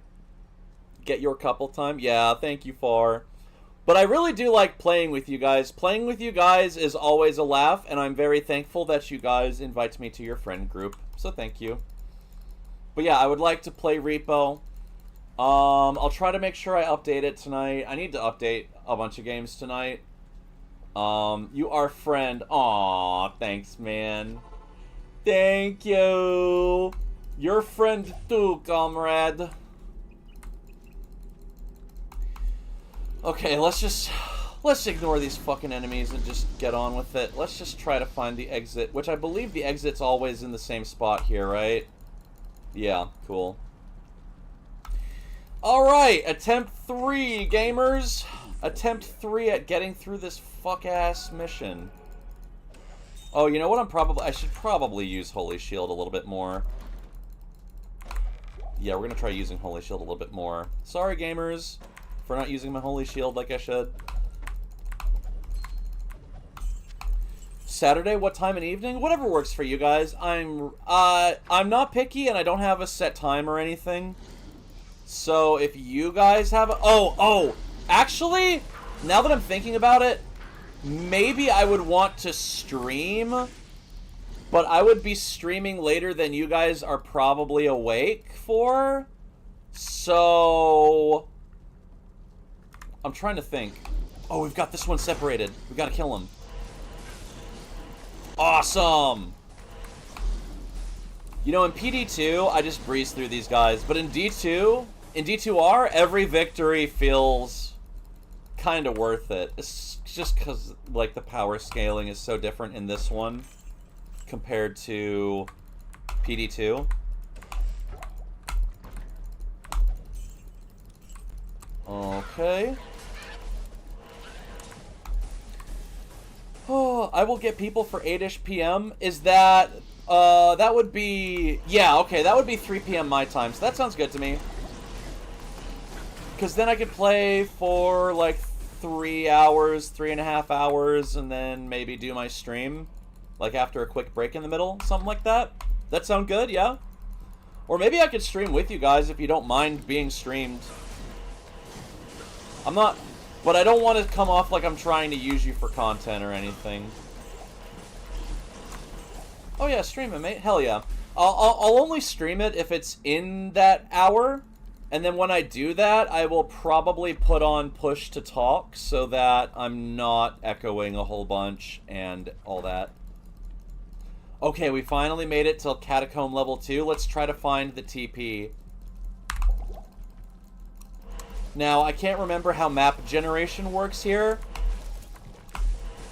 Get your couple time. Yeah, thank you, Far. But I really do like playing with you guys. Playing with you guys is always a laugh, and I'm very thankful that you guys invite me to your friend group. So thank you. But yeah, I would like to play Repo. I'll try to make sure I update it tonight. I need to update a bunch of games tonight. You are friend. Aw, thanks, man. Thank you. Your friend too, comrade. Okay, let's ignore these fucking enemies and just get on with it. Let's just try to find the exit, which I believe the exit's always in the same spot here, right? Yeah, cool. Alright, attempt 3, gamers. Attempt 3 at getting through this fuck-ass mission. Oh, you know what I should probably use Holy Shield a little bit more. Yeah, we're gonna try using Holy Shield a little bit more. Sorry, gamers, for not using my Holy Shield like I should. Saturday, what time in the evening? Whatever works for you guys. I'm not picky and I don't have a set time or anything. So if you guys have actually, now that I'm thinking about it, maybe I would want to stream, but I would be streaming later than you guys are probably awake for. So I'm trying to think. Oh, we've got this one separated. We've got to kill him. Awesome. You know, in PD2, I just breeze through these guys, but in D2R, every victory feels kind of worth it. It's just because, like, the power scaling is so different in this one compared to PD2. Okay. Oh, I will get people for 8-ish p.m. Is that, that would be, yeah, okay, that would be 3 p.m. my time, so that sounds good to me. Because then I could play for, like, 3 hours, 3.5 hours, and then maybe do my stream, like, after a quick break in the middle, something like that. That sound good, yeah? Or maybe I could stream with you guys if you don't mind being streamed. I'm not... But I don't want to come off like I'm trying to use you for content or anything. Oh yeah, stream it, mate. Hell yeah. I'll only stream it if it's in that hour. And then when I do that, I will probably put on push to talk so that I'm not echoing a whole bunch and all that. Okay, we finally made it till Catacomb level 2. Let's try to find the TP. Now, I can't remember how map generation works here.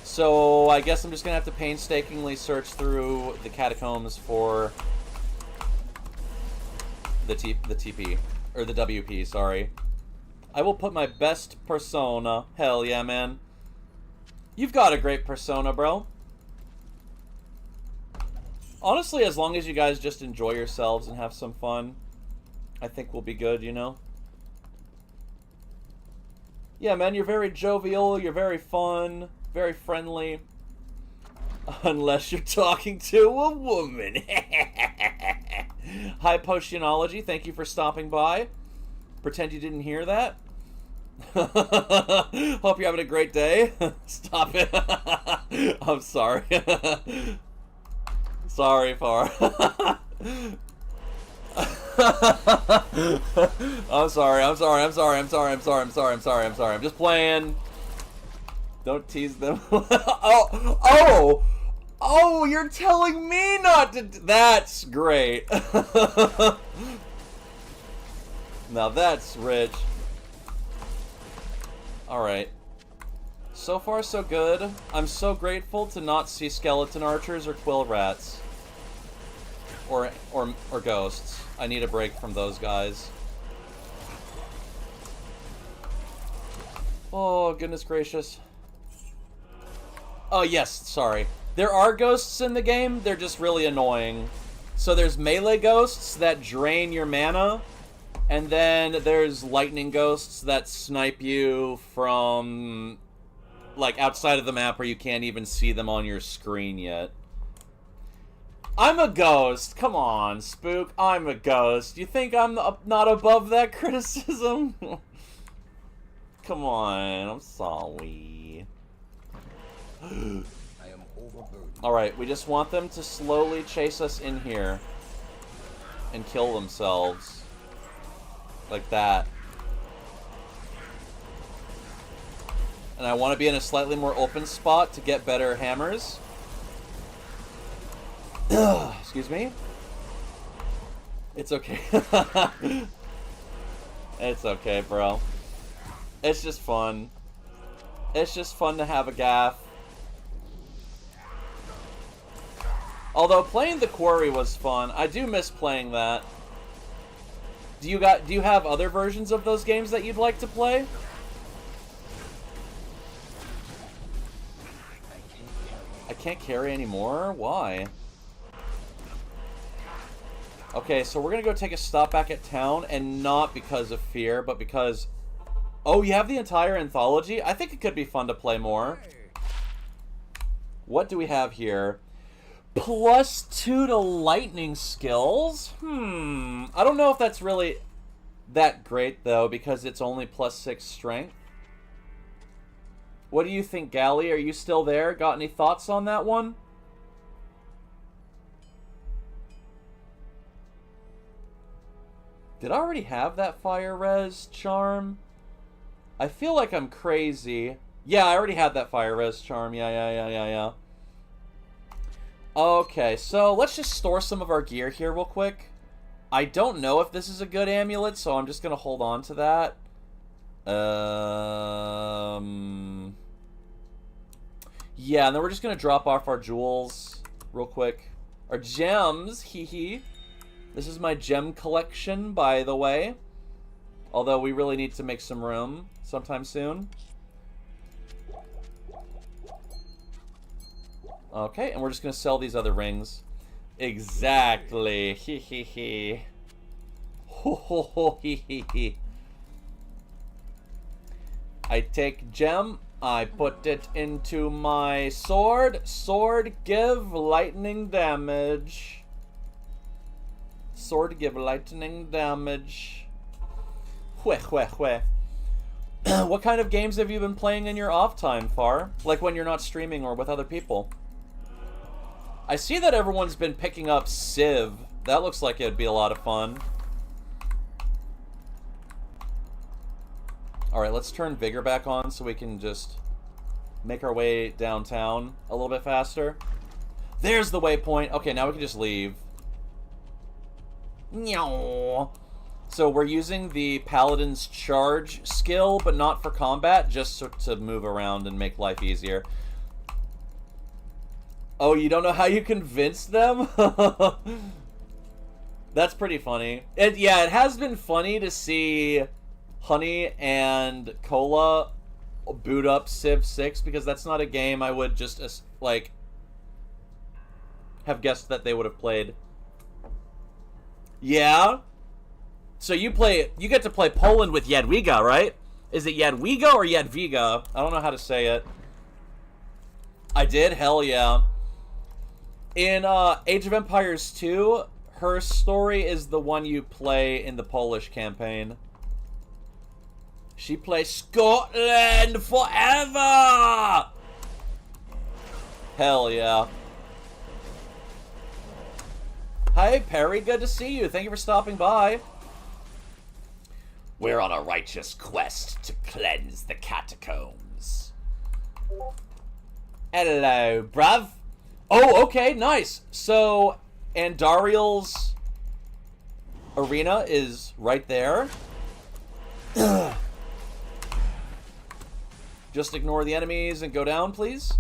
So, I guess I'm just going to have to painstakingly search through the catacombs for the TP. Or the WP, sorry. I will put my best persona. Hell yeah, man. You've got a great persona, bro. Honestly, as long as you guys just enjoy yourselves and have some fun, I think we'll be good, you know? Yeah, man, you're very jovial, you're very fun, very friendly. Unless you're talking to a woman. Hi, Potionology. Thank you for stopping by. Pretend you didn't hear that. Hope you're having a great day. Stop it. I'm sorry. Sorry, Far. I'm sorry. I'm just playing. Don't tease them. Oh, you're telling me not to. That's great. Now that's rich. Alright. So far, so good. I'm so grateful to not see skeleton archers or quill rats. Or ghosts. I need a break from those guys. Oh, goodness gracious. Oh, yes, sorry. There are ghosts in the game, they're just really annoying. So there's melee ghosts that drain your mana, and then there's lightning ghosts that snipe you from, like, outside of the map where you can't even see them on your screen yet. I'm a ghost. Come on, Spook. I'm a ghost. You think I'm not above that criticism? Come on, I'm sorry. Alright, we just want them to slowly chase us in here and kill themselves. Like that. And I want to be in a slightly more open spot to get better hammers. Excuse me. It's okay. It's okay, bro. It's just fun. It's just fun to have a gaff. Although playing the quarry was fun. I do miss playing that. Do you have other versions of those games that you'd like to play? I can't carry anymore? Why? Okay, so we're gonna go take a stop back at town, and not because of fear, but because... Oh, you have the entire anthology? I think it could be fun to play more. What do we have here? +2 to lightning skills? I don't know if that's really that great, though, because it's only +6 strength. What do you think, Gally? Are you still there? Got any thoughts on that one? Did I already have that fire res charm? I feel like I'm crazy. Yeah, I already had that fire res charm. Yeah. Okay, so let's just store some of our gear here real quick. I don't know if this is a good amulet, so I'm just gonna hold on to that. Yeah, and then we're just gonna drop off our jewels real quick. Our gems, hee. This is my gem collection, by the way. Although we really need to make some room sometime soon. Okay, and we're just gonna sell these other rings. Exactly. Hee. Ho, hee. I take gem, I put it into my sword. Sword give lightning damage. Sword give lightning damage. Hweh. What kind of games have you been playing in your off time, Far? Like when you're not streaming or with other people? I see that everyone's been picking up Civ. That looks like it'd be a lot of fun. Alright, let's turn Vigor back on so we can just make our way downtown a little bit faster. There's the waypoint. Okay, now we can just leave. So we're using the Paladin's charge skill, but not for combat, just to move around and make life easier. Oh, you don't know how you convinced them? That's pretty funny. Yeah, it has been funny to see Honey and Cola boot up Civ 6, because that's not a game I would just, like, have guessed that they would have played. Yeah? So you get to play Poland with Jadwiga, right? Is it Jadwiga or Jadwiga? I don't know how to say it. I did? Hell yeah. In Age of Empires 2, her story is the one you play in the Polish campaign. She plays Scotland forever! Hell yeah. Hi, Perry. Good to see you. Thank you for stopping by. We're on a righteous quest to cleanse the catacombs. Hello, bruv. Oh, okay, nice. So, Andariel's arena is right there. Just ignore the enemies and go down, please.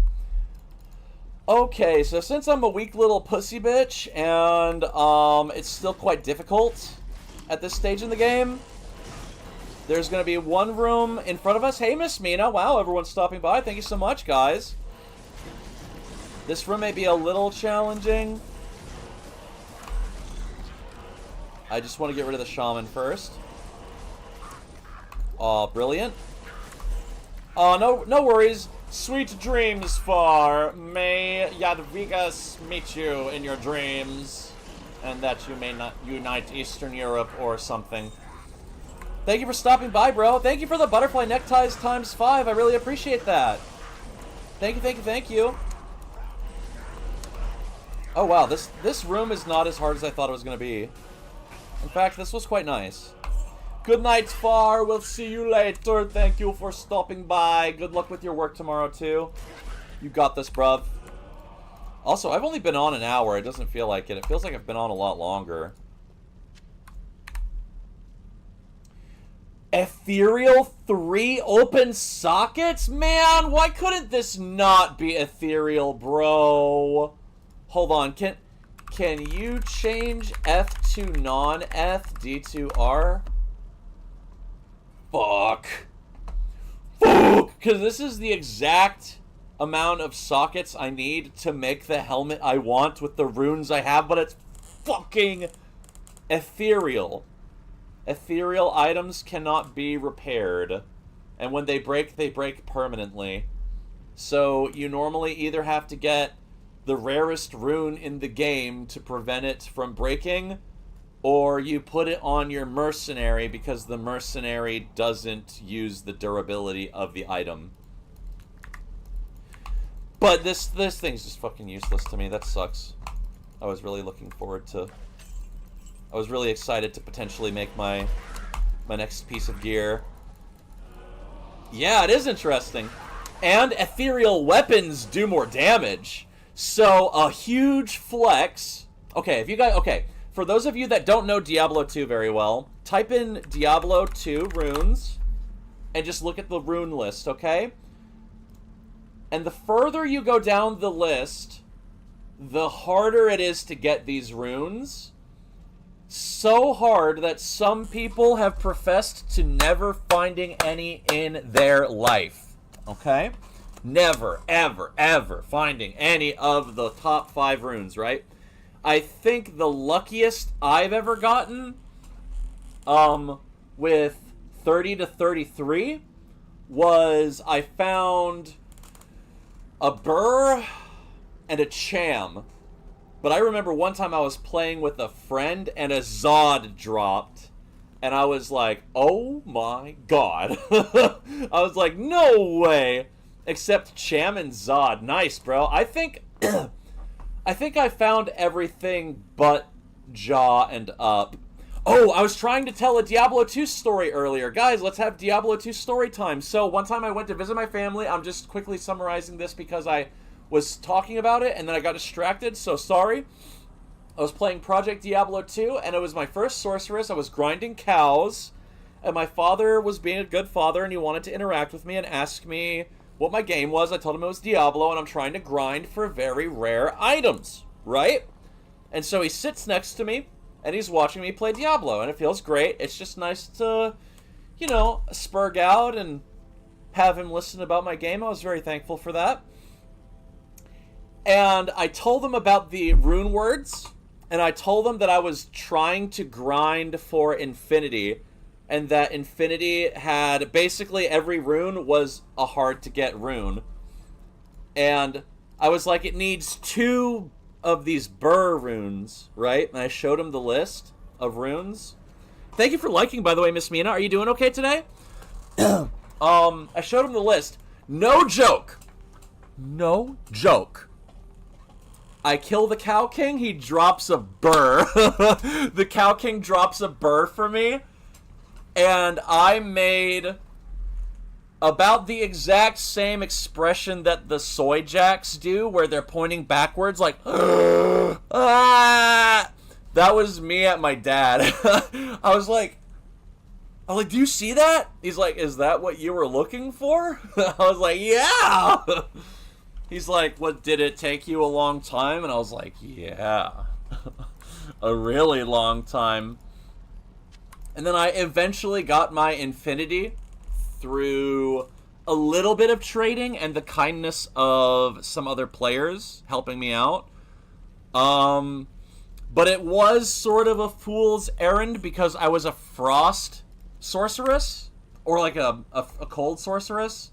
Okay, so since I'm a weak little pussy bitch, and it's still quite difficult at this stage in the game, there's going to be one room in front of us. Hey, Miss Mina. Wow, everyone's stopping by. Thank you so much, guys. This room may be a little challenging. I just want to get rid of the shaman first. Aw, brilliant. No worries. Sweet dreams, Far. May Jadwigas meet you in your dreams. And that you may not unite Eastern Europe or something. Thank you for stopping by, bro. Thank you for the butterfly neckties ×5. I really appreciate that. Thank you, thank you, thank you. Oh, wow. This room is not as hard as I thought it was going to be. In fact, this was quite nice. Good night, Far. We'll see you later. Thank you for stopping by. Good luck with your work tomorrow, too. You got this, bruv. Also, I've only been on an hour. It doesn't feel like it. It feels like I've been on a lot longer. Ethereal 3 open sockets? Man, why couldn't this not be Ethereal, bro? Hold on. Can you change F to non-F, D to R? Fuck. Because this is the exact amount of sockets I need to make the helmet I want with the runes I have, but it's fucking ethereal. Ethereal items cannot be repaired. And when they break permanently. So you normally either have to get the rarest rune in the game to prevent it from breaking, or you put it on your mercenary because the mercenary doesn't use the durability of the item. But this thing's just fucking useless to me. That sucks. I was really looking forward to... I was really excited to potentially make my next piece of gear. Yeah, it is interesting. And ethereal weapons do more damage. So, a huge flex. Okay, if you guys... Okay, for those of you that don't know Diablo 2 very well, type in Diablo 2 runes and just look at the rune list, okay? And the further you go down the list, the harder it is to get these runes. So hard that some people have professed to never finding any in their life. Okay? Never, ever, ever finding any of the top 5 runes, right? I think the luckiest I've ever gotten, with 30 to 33, was I found a burr and a cham. But I remember one time I was playing with a friend and a Zod dropped. And I was like, oh my god. I was like, no way. Except Cham and Zod. Nice, bro. I think I found everything but Jaw and Up. Oh, I was trying to tell a Diablo 2 story earlier. Guys, let's have Diablo 2 story time. So, one time I went to visit my family. I'm just quickly summarizing this because I was talking about it and then I got distracted, so sorry. I was playing Project Diablo 2 and it was my first sorceress. I was grinding cows and my father was being a good father and he wanted to interact with me and ask me what my game was. I told him it was Diablo and I'm trying to grind for very rare items, right? And so he sits next to me and he's watching me play Diablo and it feels great. It's just nice to, you know, spurg out and have him listen about my game. I was very thankful for that. And I told them about the rune words, and I told them that I was trying to grind for infinity, and that infinity had basically every rune was a hard to get rune. And I was like, it needs 2 of these burr runes, right? And I showed him the list of runes. Thank you for liking, by the way, Miss Mina. Are you doing okay today? I showed him the list. No joke. No joke. I kill the Cow King, he drops a burr. The Cow King drops a burr for me. And I made about the exact same expression that the soy jacks do, where they're pointing backwards like, ah! That was me at my dad. I was like, do you see that? He's like, is that what you were looking for? I was like, yeah. He's like, what, did it take you a long time? And I was like, yeah. A really long time. And then I eventually got my infinity through a little bit of trading and the kindness of some other players helping me out. But it was sort of a fool's errand because I was a frost sorceress, or like a cold sorceress.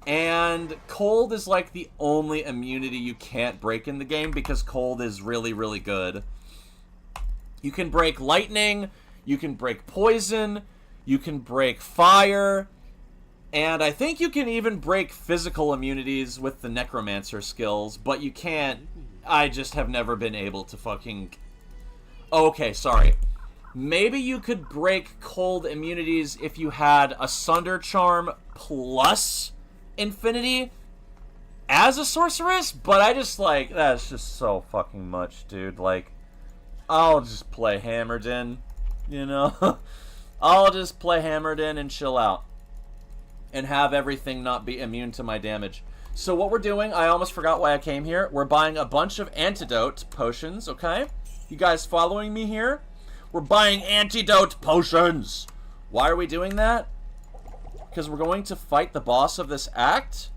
And cold is like the only immunity you can't break in the game because cold is really, really good. You can break lightning, you can break poison, you can break fire, and I think you can even break physical immunities with the necromancer skills, but you can't. I just have never been able to fucking... Oh, okay, sorry. Maybe you could break cold immunities if you had a Sunder Charm plus Infinity as a sorceress, but I just like, that's just so fucking much, dude. Like, I'll just play Hammered In, you know? I'll just play Hammered In and chill out and have everything not be immune to my damage. So what we're doing, I almost forgot why I came here. We're buying a bunch of antidote potions, okay? You guys following me here? We're buying antidote potions. Why are we doing that? Because we're going to fight the boss of this act.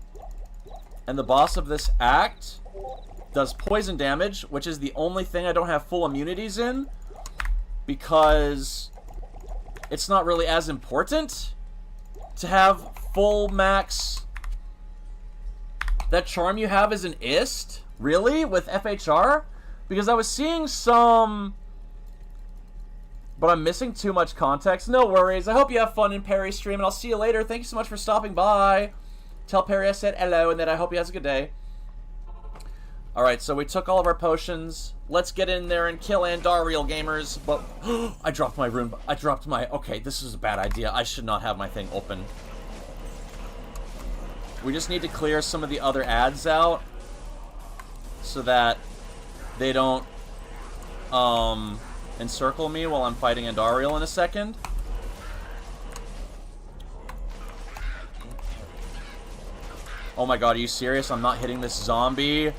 And the boss of this act does poison damage, which is the only thing I don't have full immunities in. Because it's not really as important to have full max. That charm you have is an ist? Really? With FHR? Because I was seeing some... But I'm missing too much context. No worries. I hope you have fun in Perry's stream, and I'll see you later. Thank you so much for stopping by. Tell Perry I said hello, and that I hope he has a good day. Alright, so we took all of our potions. Let's get in there and kill Andariel, gamers. But I dropped my rune. I dropped my... Okay, this is a bad idea. I should not have my thing open. We just need to clear some of the other ads out so that they don't encircle me while I'm fighting Andariel in a second. Oh my god, are you serious? I'm not hitting this zombie.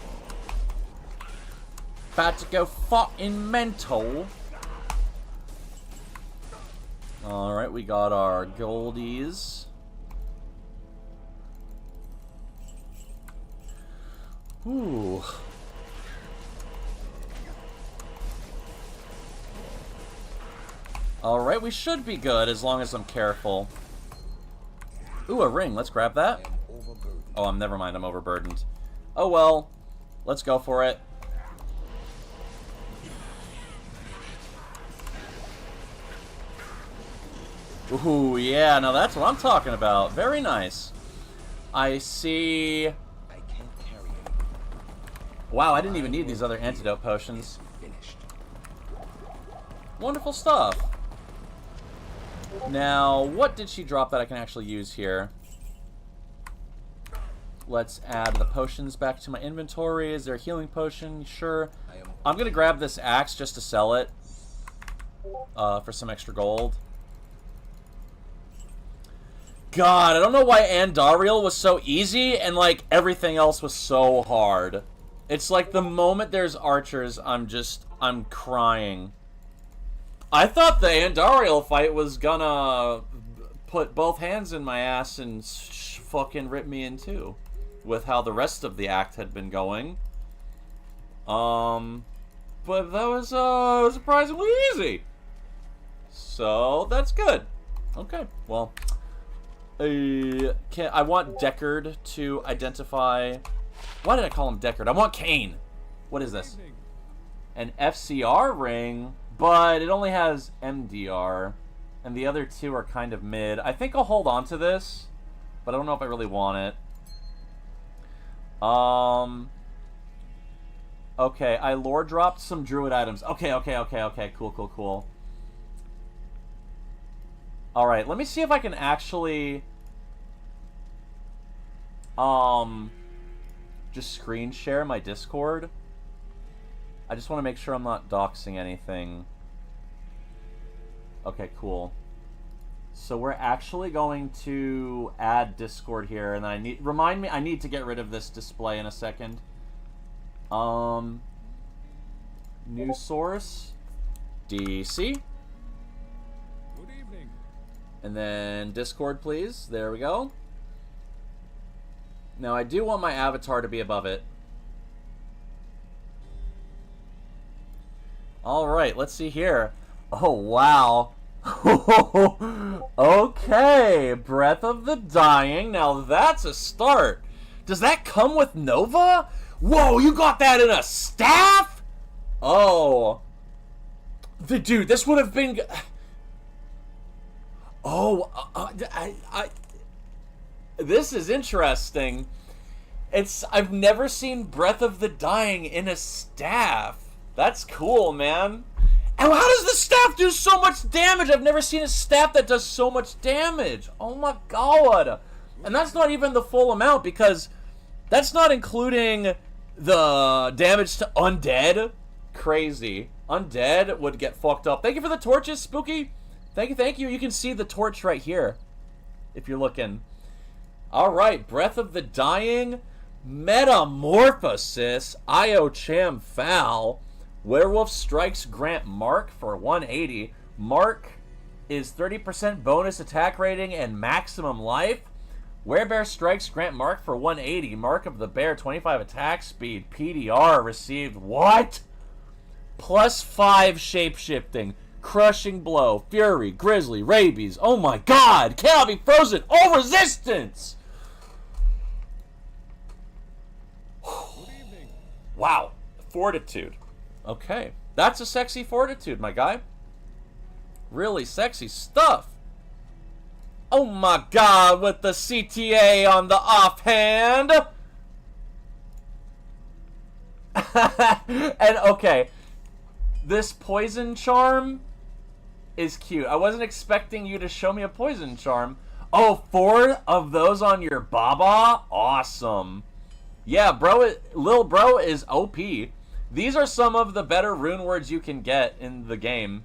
About to go fucking mental. Alright, we got our goldies. Ooh. Alright, we should be good as long as I'm careful. Ooh, a ring. Let's grab that. Oh, never mind. I'm overburdened. Oh well. Let's go for it. Ooh, yeah. Now that's what I'm talking about. Very nice. I see... Wow, I didn't even need these other antidote potions. Wonderful stuff. Now, what did she drop that I can actually use here? Let's add the potions back to my inventory. Is there a healing potion? Sure. I'm going to grab this axe just to sell it for some extra gold. God, I don't know why Andariel was so easy and, like, everything else was so hard. It's like the moment there's archers, I'm crying. I thought the Andariel fight was gonna put both hands in my ass and fucking rip me in two. With how the rest of the act had been going. But that was surprisingly easy. So, that's good. Okay, well. I want Deckard to identify... Why did I call him Deckard? I want Kane. What is this? an FCR ring, but it only has MDR. And the other two are kind of mid. I think I'll hold on to this, but I don't know if I really want it. Okay, I lore dropped some druid items. Okay, cool. Alright, let me see if I can actually just screen share my Discord. I just want to make sure I'm not doxing anything. Okay, cool. So we're actually going to add Discord here, and I need I need to get rid of this display in a second. New source, DC. Good evening. And then Discord, please. There we go. Now I do want my avatar to be above it. Alright, let's see here. Oh, wow. Okay, Breath of the Dying. Now that's a start. Does that come with Nova? Whoa, you got that in a staff? Oh. Dude, this would have been... Oh, this is interesting. I've never seen Breath of the Dying in a staff. That's cool, man. And how does the staff do so much damage? I've never seen a staff that does so much damage. Oh my god. And that's not even the full amount, because that's not including the damage to undead. Crazy. Undead would get fucked up. Thank you for the torches, Spooky. Thank you. You can see the torch right here, if you're looking. Alright, Breath of the Dying, Metamorphosis, Io Cham Foul, Werewolf Strikes grant Mark for 180. Mark is 30% bonus attack rating and maximum life. Werebear Strikes grant Mark for 180. Mark of the Bear, 25 attack speed. PDR received what? +5 shapeshifting. Crushing Blow, Fury, Grizzly, Rabies. Oh my god! Cannot be frozen! Oh, resistance! Wow. Fortitude. Okay. That's a sexy fortitude, my guy. Really sexy stuff. Oh my god, with the CTA on the offhand. And okay. This poison charm is cute. I wasn't expecting you to show me a poison charm. Oh, 4 of those on your Baba? Awesome. Yeah, bro, Lil Bro is OP. These are some of the better rune words you can get in the game.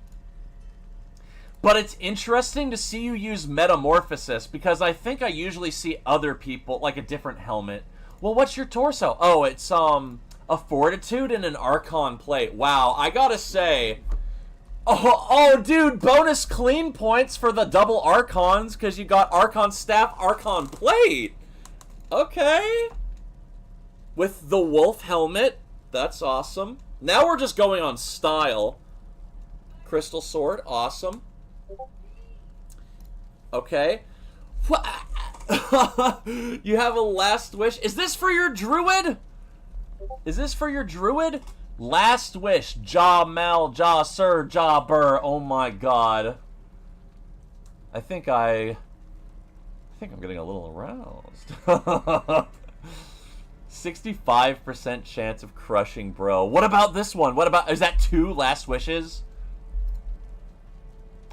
But it's interesting to see you use Metamorphosis, because I think I usually see other people, like a different helmet. Well, what's your torso? Oh, it's, a Fortitude and an Archon plate. Wow, I gotta say... Oh, dude, bonus clean points for the double Archons, because you got Archon Staff, Archon Plate. Okay. With the wolf helmet. That's awesome. Now we're just going on style. Crystal Sword, awesome. Okay. You have a last wish. Is this for your druid? Is this for your druid? Last wish. Ja Mal, Ja Sir, Ja Burr. Oh my god. I think I'm getting a little aroused. 65% chance of crushing, bro. What about this one? What about... Is that 2 last wishes?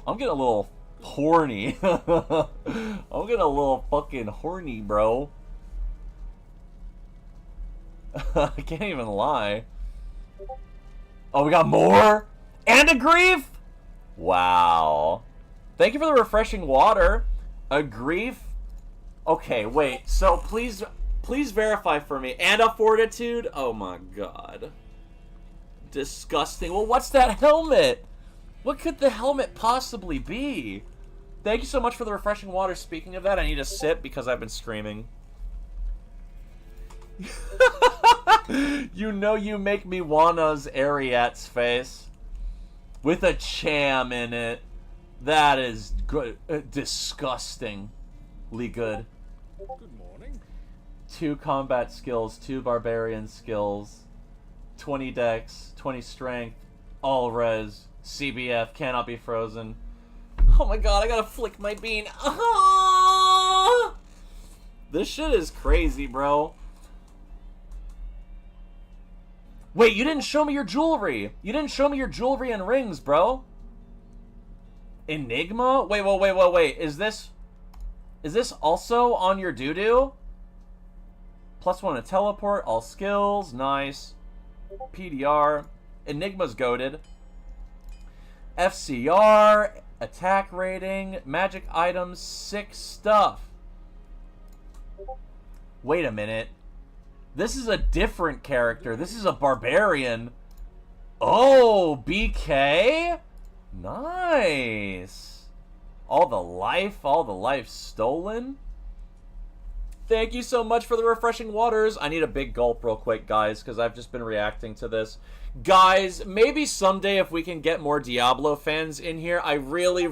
I'm getting a little horny. I'm getting a little fucking horny, bro. I can't even lie. Oh, we got more? And a grief? Wow. Thank you for the refreshing water. A grief? Okay, wait. So please verify for me. And a fortitude? Oh my god. Disgusting. Well, what's that helmet? What could the helmet possibly be? Thank you so much for the refreshing water. Speaking of that, I need a sip because I've been screaming. You know you make me wanna's Ariat's face. With a cham in it. That is good. Disgustingly good. Good morning. 2 combat skills, 2 barbarian skills, 20 dex, 20 strength, all res, CBF, cannot be frozen. Oh my god, I gotta flick my bean. Ah! This shit is crazy, bro. Wait, you didn't show me your jewelry. You didn't show me your jewelry and rings, bro. Enigma? Wait. Is this also on your doo-doo? +1 to teleport, all skills, nice. PDR. Enigma's goated. FCR, attack rating, magic items, 6 stuff. Wait a minute. This is a different character. This is a barbarian. Oh, BK? Nice. All the life stolen. Thank you so much for the refreshing waters. I need a big gulp real quick, guys, because I've just been reacting to this. Guys, maybe someday if we can get more Diablo fans in here, I really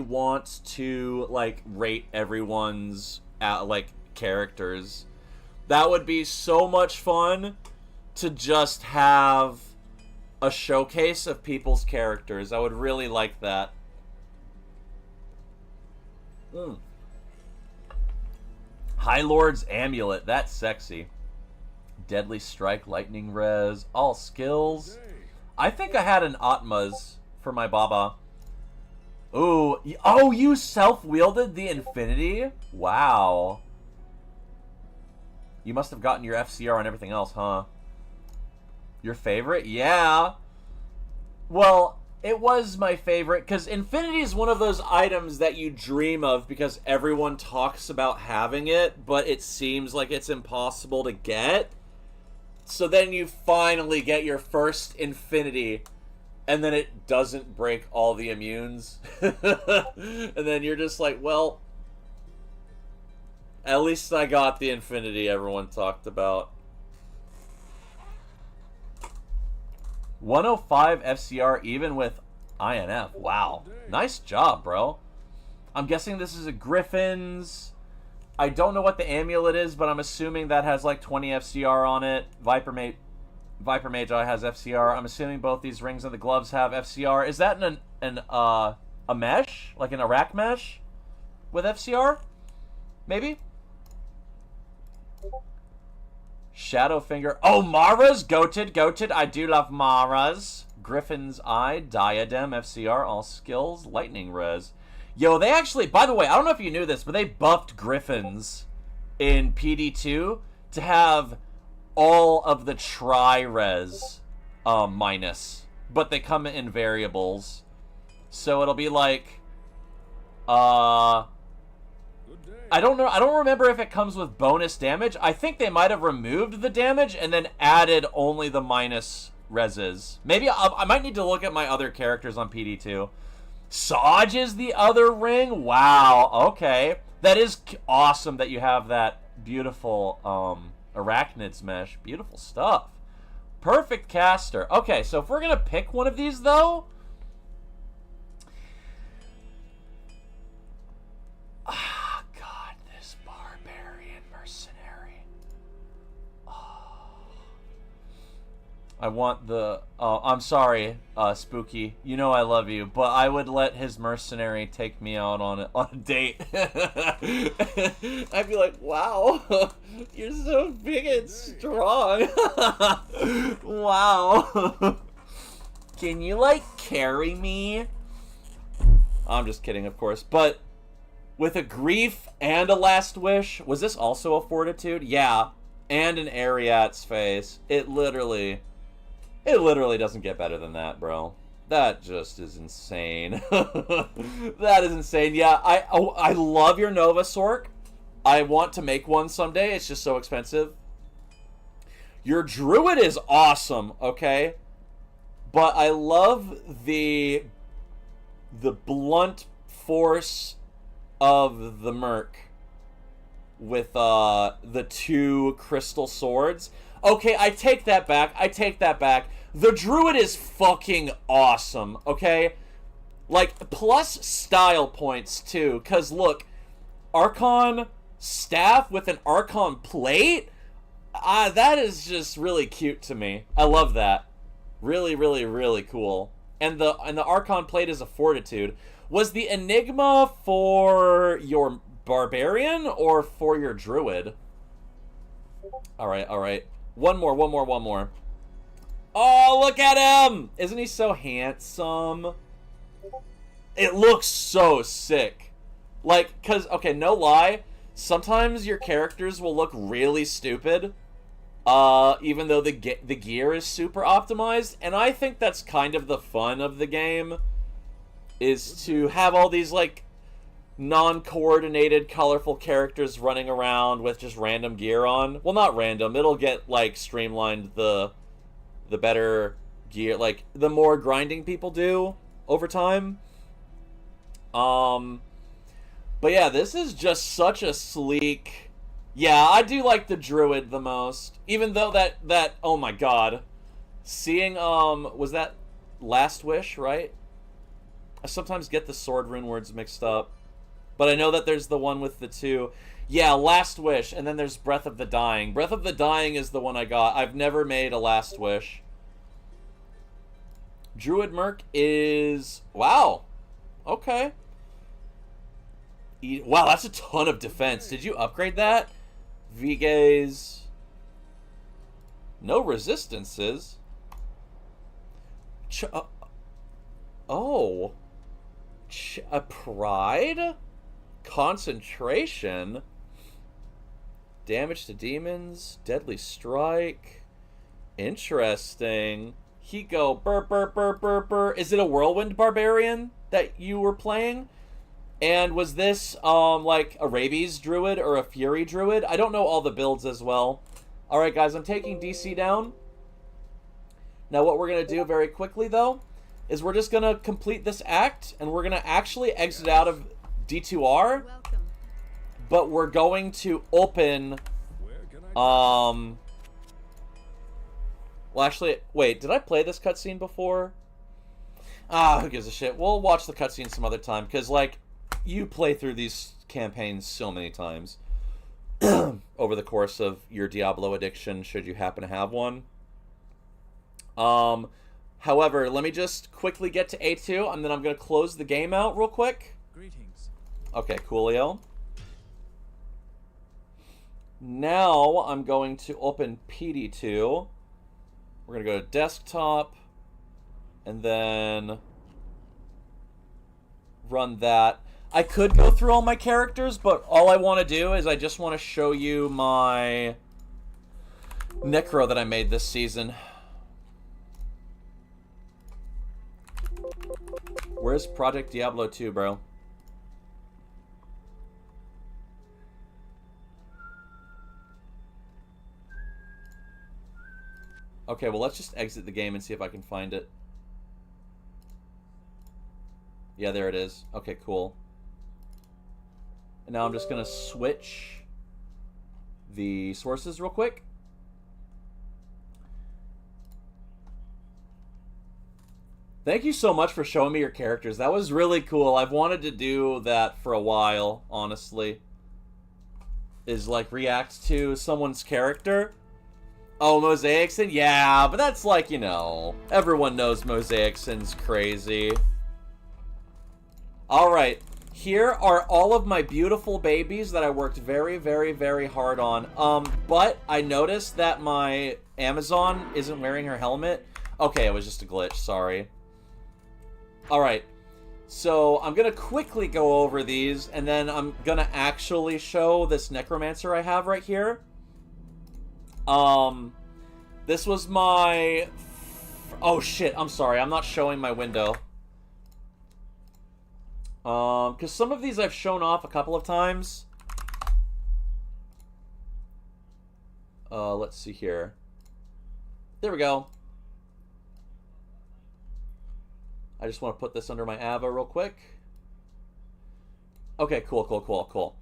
want to, like, rate everyone's, like, characters. That would be so much fun to just have a showcase of people's characters. I would really like that. High Lord's Amulet, that's sexy. Deadly Strike, Lightning Res, all skills. I think I had an Atma's for my Baba. Ooh, oh, you self-wielded the Infinity? Wow. You must have gotten your FCR and everything else, huh? Your favorite? Yeah. Well, it was my favorite, because Infinity is one of those items that you dream of because everyone talks about having it, but it seems like it's impossible to get. So then you finally get your first Infinity, and then it doesn't break all the immunes. And then you're just like, well, at least I got the Infinity everyone talked about. 105 FCR even with INF. Wow. Nice job, bro. I'm guessing this is a Griffin's. I don't know what the amulet is, but I'm assuming that has like 20 FCR on it. Viper Magi has FCR. I'm assuming both these rings and the gloves have FCR. Is that a mesh? Like an Iraq mesh with FCR? Maybe? Shadowfinger. Oh, Mara's goated. I do love Mara's. Griffin's Eye, Diadem, FCR, all skills, Lightning Res. Yo, they actually, by the way, I don't know if you knew this, but they buffed Griffins in PD2 to have all of the tri-res minus. But they come in variables. So it'll be like, I don't know. I don't remember if it comes with bonus damage. I think they might have removed the damage and then added only the minus reses. Maybe I might need to look at my other characters on PD2. Saj is the other ring? Wow, okay. That is awesome that you have that beautiful Arachnids mesh. Beautiful stuff. Perfect caster. Okay, so if we're going to pick one of these, though... Ah, God, this barbarian mercenary. Oh. I want the... Oh, I'm sorry, Spooky. You know I love you, but I would let his mercenary take me out on a date. I'd be like, wow, you're so big and strong. Wow. Can you, like, carry me? I'm just kidding, of course, but... With a Grief and a Last Wish, was this also a Fortitude? Yeah, and an Ariat's face. It literally doesn't get better than that, bro. That just is insane. That is insane. Yeah, I love your Nova Sork. I want to make one someday. It's just so expensive. Your Druid is awesome, okay? But I love the blunt force of the Merc with the 2 crystal swords. Okay, I take that back. The Druid is fucking awesome, okay? Like, plus style points, too. Because, look, Archon Staff with an Archon Plate? that is just really cute to me. I love that. Really, really, really cool. And the Archon plate is a Fortitude. Was the Enigma for your Barbarian or for your Druid? Alright, alright. One more. Oh, look at him! Isn't he so handsome? It looks so sick. Like, cause, okay, no lie, sometimes your characters will look really stupid, even though the gear is super optimized, and I think that's kind of the fun of the game, is to have all these, like, non-coordinated, colorful characters running around with just random gear on. Well, not random, it'll get, like, streamlined the better gear, like, the more grinding people do over time. But yeah, this is just such a sleek... Yeah, I do like the Druid the most. Even though that oh my god. Seeing, was that Last Wish, right? I sometimes get the sword rune words mixed up. But I know that there's the one with the two. Yeah, Last Wish, and then there's Breath of the Dying. Breath of the Dying is the one I got. I've never made a Last Wish. Druid is... Wow. Okay. Wow, that's a ton of defense. Did you upgrade that? Vigaze. No resistances. Pride? Concentration? Damage to demons? Deadly strike? Interesting. He go burr burr burr burr burr. Is it a whirlwind barbarian that you were playing? And was this, like, a Rabies Druid or a Fury Druid? I don't know all the builds as well. Alright, guys, I'm taking DC down. Now, what we're going to do very quickly, though, is we're just going to complete this act, and we're going to actually exit out of D2R. Welcome. But we're going to open, well, actually, wait, did I play this cutscene before? Who gives a shit? We'll watch the cutscene some other time, because, like, you play through these campaigns so many times over the course of your Diablo addiction, should you happen to have one. However, let me just quickly get to A2, and then I'm going to close the game out real quick. Greetings. Okay, coolio. Now I'm going to open PD2. We're going to go to desktop, and then run that. I could go through all my characters, but all I want to do is I just want to show you my Necro that I made this season. Where's Project Diablo 2, bro? Okay, well, let's just exit the game and see if I can find it. Yeah, there it is. Okay, cool. And now I'm just going to switch the sources real quick. Thank you so much for showing me your characters. That was really cool. I've wanted to do that for a while, honestly. Is, like, react to someone's character. Oh, Mosaicson? Yeah, but that's like, you know, everyone knows Mosaicson's crazy. Alright, here are all of my beautiful babies that I worked very, very, very hard on. But I noticed that my Amazon isn't wearing her helmet. Okay, it was just a glitch, sorry. Alright, so I'm going to quickly go over these, and then I'm going to actually show this Necromancer I have right here. This was my... Oh shit, I'm sorry, I'm not showing my window. Because some of these I've shown off a couple of times. Let's see here. There we go. I just want to put this under my Ava real quick. Okay, cool, cool, cool, cool.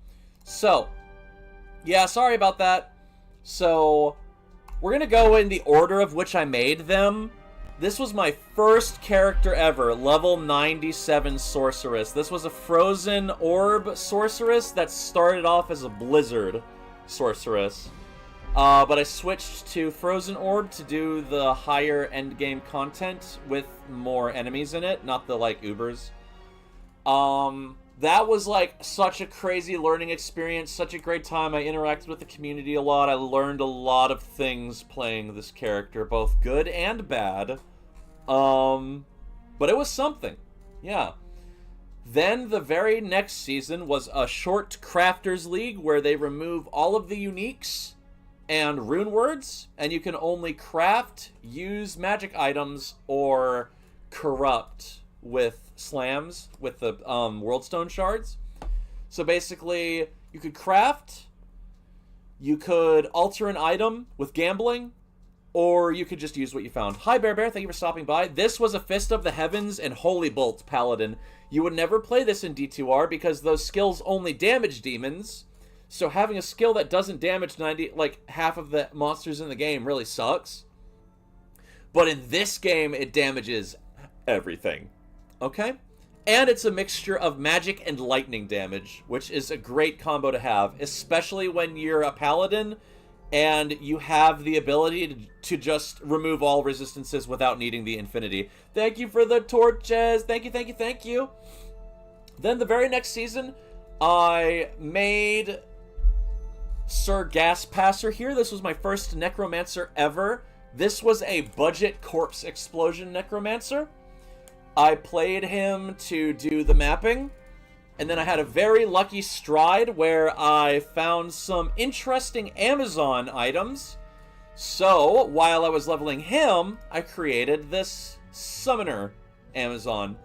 So, yeah, sorry about that. So, we're going to go in the order of which I made them. This was my first character ever, level 97 Sorceress. This was a Frozen Orb Sorceress that started off as a Blizzard Sorceress. But I switched to Frozen Orb to do the higher endgame content with more enemies in it, not the, like, Ubers. That was, like, such a crazy learning experience, such a great time. I interacted with the community a lot. I learned a lot of things playing this character, both good and bad. But it was something. Yeah. Then the very next season was a short Crafters League where they remove all of the uniques and rune words, and you can only craft, use magic items, or corrupt with slams, with the Worldstone shards. So basically, you could craft, you could alter an item with gambling, or you could just use what you found. Hi, Bear, thank you for stopping by. This was a Fist of the Heavens and Holy Bolt Paladin. You would never play this in D2R because those skills only damage demons. So having a skill that doesn't damage half of the monsters in the game really sucks. But in this game, it damages everything. Okay? And it's a mixture of magic and lightning damage, which is a great combo to have, especially when you're a paladin and you have the ability to just remove all resistances without needing the infinity. Thank you for the torches. Thank you, thank you, thank you. Then the very next season, I made Sir Gaspasser here. This was my first necromancer ever. This was a budget corpse explosion necromancer. I played him to do the mapping, and then I had a very lucky stride where I found some interesting Amazon items. So while I was leveling him, I created this summoner Amazon.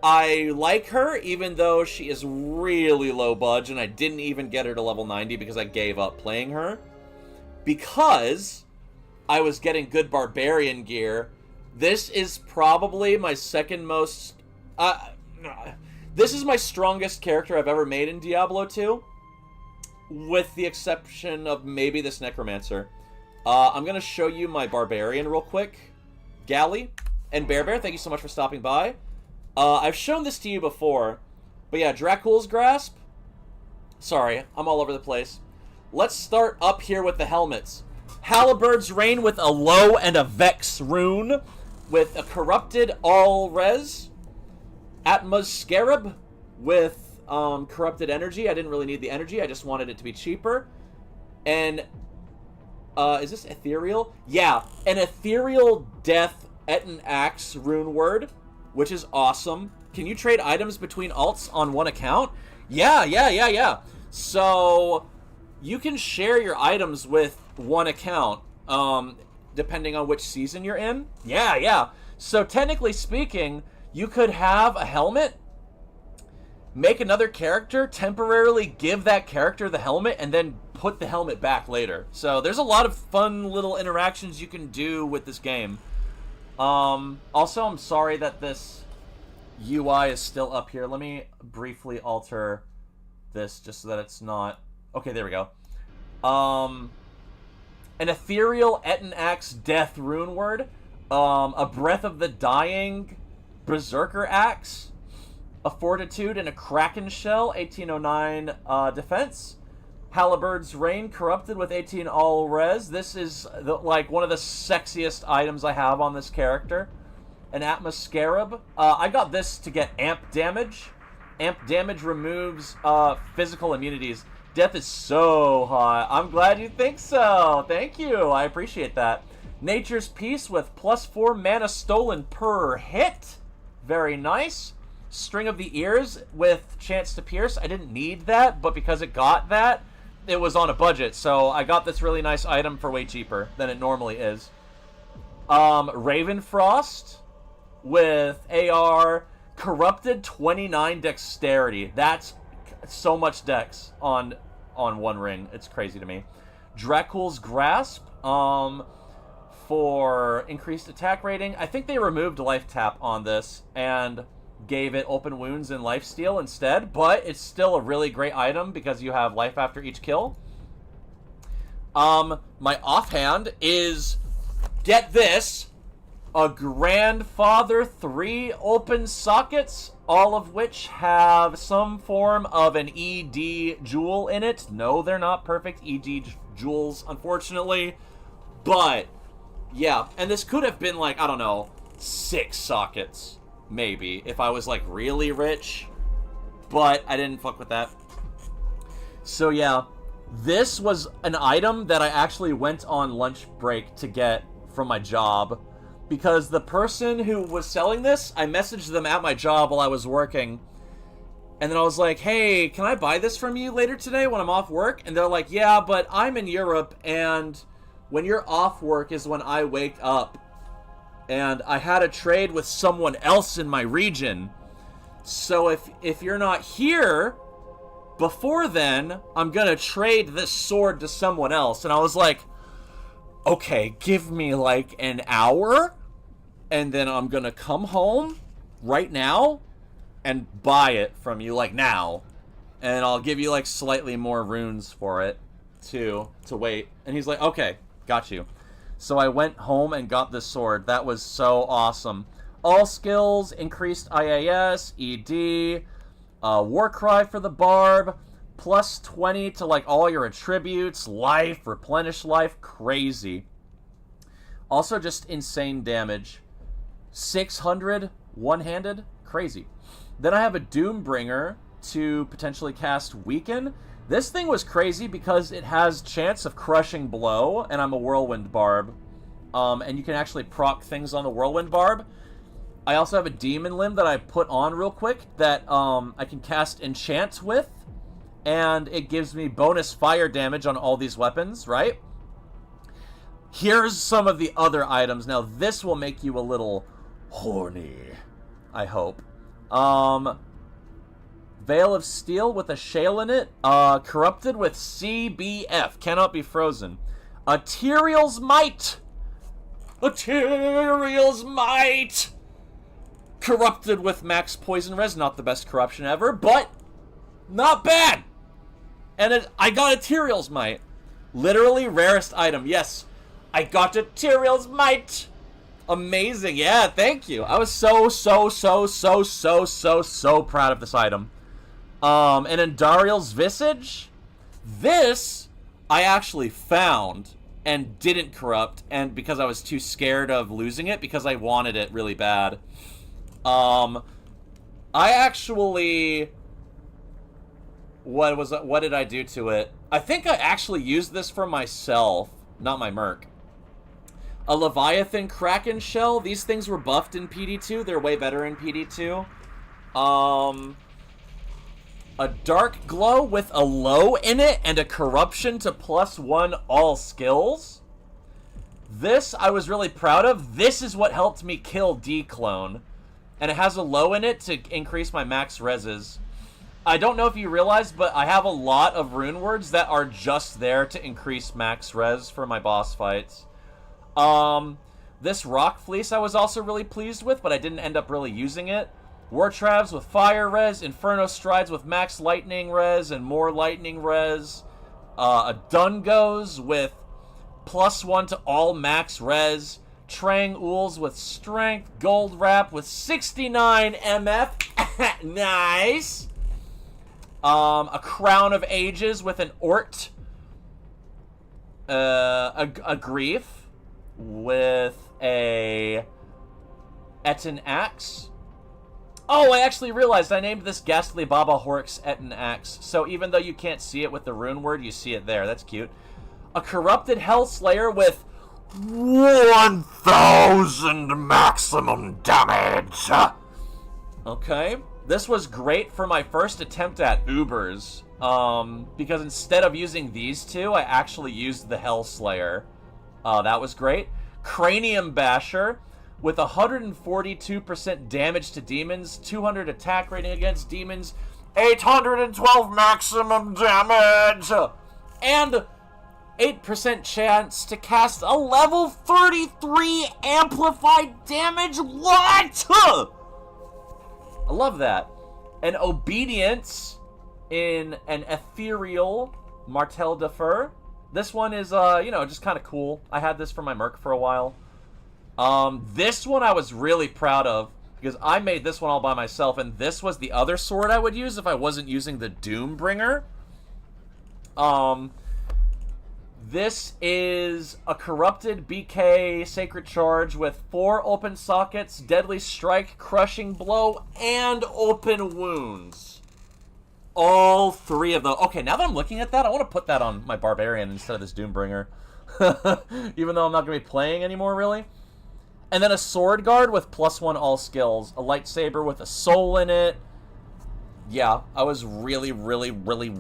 I like her, even though she is really low budge, and I didn't even get her to level 90 because I gave up playing her. Because I was getting good barbarian gear. This is probably my second most... this is my strongest character I've ever made in Diablo 2. With the exception of maybe this necromancer. I'm going to show you my barbarian real quick. Galley and Bear, thank you so much for stopping by. I've shown this to you before, but yeah, Dracul's Grasp. Sorry, I'm all over the place. Let's start up here with the helmets. Halberd's Reign with a low and a Vex rune, with a corrupted all res. Atma's Scarab with corrupted energy. I didn't really need the energy, I just wanted it to be cheaper. And is this ethereal? Yeah, an ethereal death Etten Axe rune word, which is awesome. Can you trade items between alts on one account? Yeah. So you can share your items with one account, depending on which season you're in. Yeah. So technically speaking, you could have a helmet, make another character, temporarily give that character the helmet, and then put the helmet back later. So there's a lot of fun little interactions you can do with this game. Also, I'm sorry that this UI is still up here. Let me briefly alter this just so that it's not... Okay, there we go. An ethereal Etten Axe death rune word. A Breath of the Dying Berserker Axe. A Fortitude and a Kraken Shell, 1809 defense. Halberd's Reign, corrupted with 18 all res. This is like one of the sexiest items I have on this character. An Atma's Scarab. I got this to get amp damage. Amp damage removes physical immunities. Death is so hot. I'm glad you think so. Thank you. I appreciate that. Nature's Peace with +4 mana stolen per hit. Very nice. String of the Ears with chance to pierce. I didn't need that, but because it got that, it was on a budget, so I got this really nice item for way cheaper than it normally is. Ravenfrost with AR, corrupted 29 dexterity. That's so much dex on one ring. It's crazy to me. Dracul's Grasp for increased attack rating. I think they removed life tap on this and gave it open wounds and lifesteal instead, but it's still a really great item because you have life after each kill. My offhand is, get this, a Grandfather 3 open sockets all of which have some form of an ED jewel in it. No, they're not perfect ED jewels, unfortunately. But, yeah. And this could have been, like, I don't know, 6 sockets, maybe, if I was, like, really rich. But I didn't fuck with that. So, yeah. This was an item that I actually went on lunch break to get from my job. Because the person who was selling this, I messaged them at my job while I was working. And then I was like, hey, can I buy this from you later today when I'm off work? And they're like, yeah, but I'm in Europe, and when you're off work is when I wake up. And I had a trade with someone else in my region. So if you're not here before then, I'm gonna trade this sword to someone else. And I was like, okay, give me like an hour, and then I'm gonna come home right now and buy it from you, like now. And I'll give you like slightly more runes for it, too, to wait. And he's like, okay, got you. So I went home and got this sword. That was so awesome. All skills, increased IAS, ED, war cry for the barb, plus 20 to like all your attributes, life, replenish life, crazy. Also just insane damage. 600 one-handed, crazy. Then I have a Doombringer to potentially cast Weaken. This thing was crazy because it has chance of crushing blow, and I'm a Whirlwind Barb. And you can actually proc things on the Whirlwind Barb. I also have a Demon Limb that I put on real quick that I can cast Enchant with, and it gives me bonus fire damage on all these weapons, right? Here's some of the other items. Now, this will make you a little horny, I hope. Veil of Steel with a shale in it. Corrupted with CBF. Cannot be frozen. Ethereal's Might. Ethereal's Might. Corrupted with max poison res. Not the best corruption ever, but not bad. And I got Ethereal's Might. Literally rarest item. Yes, I got Ethereal's Might. Amazing. Yeah, thank you. I was so proud of this item. And Endariel's Visage. This I actually found and didn't corrupt, and because I was too scared of losing it because I wanted it really bad. I actually... What did I do to it? I think I actually used this for myself, not my merc. A Leviathan Kraken Shell. These things were buffed in PD2. They're way better in PD2. A Dark Glow with a low in it and a corruption to +1 all skills. This I was really proud of. This is what helped me kill D-Clone. And it has a low in it to increase my max reses. I don't know if you realize, but I have a lot of rune words that are just there to increase max res for my boss fights. This Rock Fleece I was also really pleased with, but I didn't end up really using it. War Travs with fire res, Inferno Strides with max lightning res and more lightning res. A Dungos with +1 to all max res. Trang Ools with strength. Gold Wrap with 69 MF. Nice. A Crown of Ages with an Ort. A Grief with a Etten Axe. Oh, I actually realized I named this Ghastly Baba Hork's Etten Axe. So even though you can't see it with the rune word, you see it there. That's cute. A Corrupted Hellslayer with 1000 maximum damage. Okay. This was great for my first attempt at Ubers. Because instead of using these two, I actually used the Hellslayer. That was great. Cranium Basher with 142% damage to demons, 200 attack rating against demons, 812 maximum damage, and 8% chance to cast a level 33 amplified damage. What? I love that. An Obedience in an Ethereal Martel de Fer. This one is, just kind of cool. I had this for my merc for a while. This one I was really proud of because I made this one all by myself, and this was the other sword I would use if I wasn't using the Doombringer. This is a corrupted BK Sacred Charge with 4 open sockets, Deadly Strike, Crushing Blow, and Open Wounds. All 3 of those. Okay, now that I'm looking at that, I want to put that on my Barbarian instead of this Doombringer. Even though I'm not going to be playing anymore, really. And then a Sword Guard with +1 all skills. A Lightsaber with a soul in it. Yeah, I was really freaking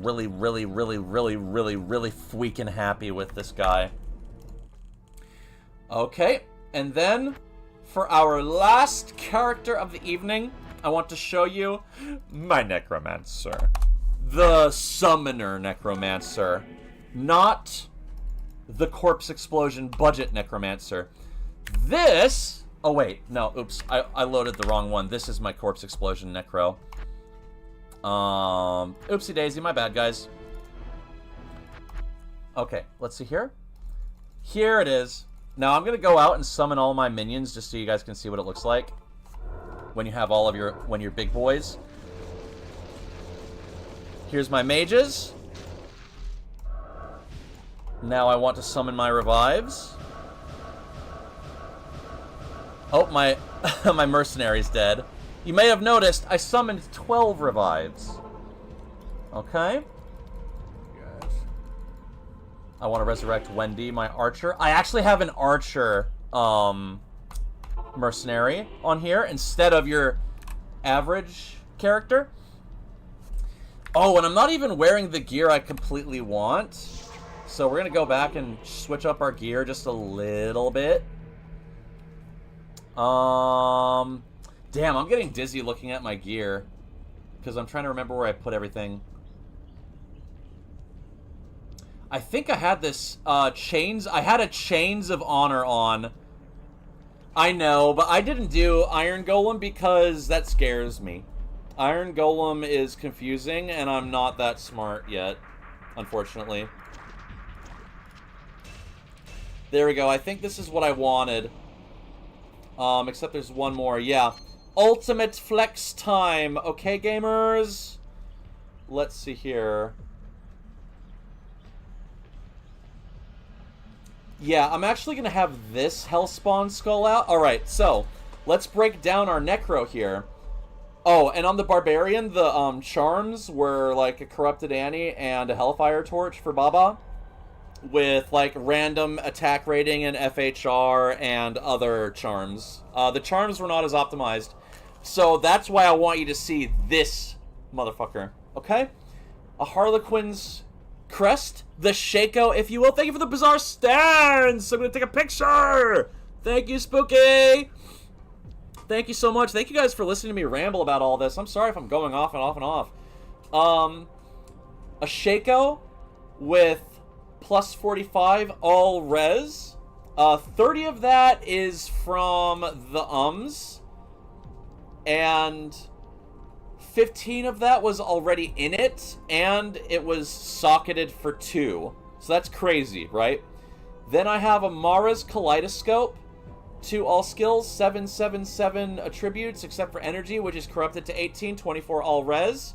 happy with this guy. Okay, and then for our last character of the evening, I want to show you my Necromancer. The Summoner Necromancer. Not the Corpse Explosion budget Necromancer. This... Oh, wait. No, oops. I loaded the wrong one. This is my Corpse Explosion Necro. Oopsie daisy, my bad, guys. Okay, let's see here. Here it is. Now I'm gonna go out and summon all my minions just so you guys can see what it looks like when you have all of your big boys. Here's my mages. Now I want to summon my revives. Oh, my my mercenary's dead. You may have noticed I summoned 12 revives. Okay. Yes. I want to resurrect Wendy, my archer. I actually have an archer mercenary on here instead of your average character. Oh, and I'm not even wearing the gear I completely want. So we're going to go back and switch up our gear just a little bit. Damn, I'm getting dizzy looking at my gear because I'm trying to remember where I put everything. I think I had this chains. I had a Chains of Honor on. I know, but I didn't do Iron Golem because that scares me. Iron Golem is confusing, and I'm not that smart yet, unfortunately. There we go. I think this is what I wanted. Except there's one more. Yeah. Ultimate flex time. Okay, gamers? Let's see here. Yeah, I'm actually going to have this Hellspawn skull out. Alright, so let's break down our Necro here. Oh, and on the Barbarian, the charms were like a Corrupted Annie and a Hellfire Torch for Baba, with like random attack rating and FHR and other charms. The charms were not as optimized. So that's why I want you to see this motherfucker, okay? A Harlequin's crest, the Shaco, if you will. Thank you for the bizarre stance. I'm gonna take a picture. Thank you, Spooky. Thank you so much. Thank you guys for listening to me ramble about all this. I'm sorry if I'm going off and off and off. A Shaco with +45 all res. 30 of that is from the ums. And 15 of that was already in it, and it was socketed for 2. So that's crazy, right? Then I have a Mara's Kaleidoscope, 2 all skills, 777 attributes, except for energy, which is corrupted to 18, 24 all res.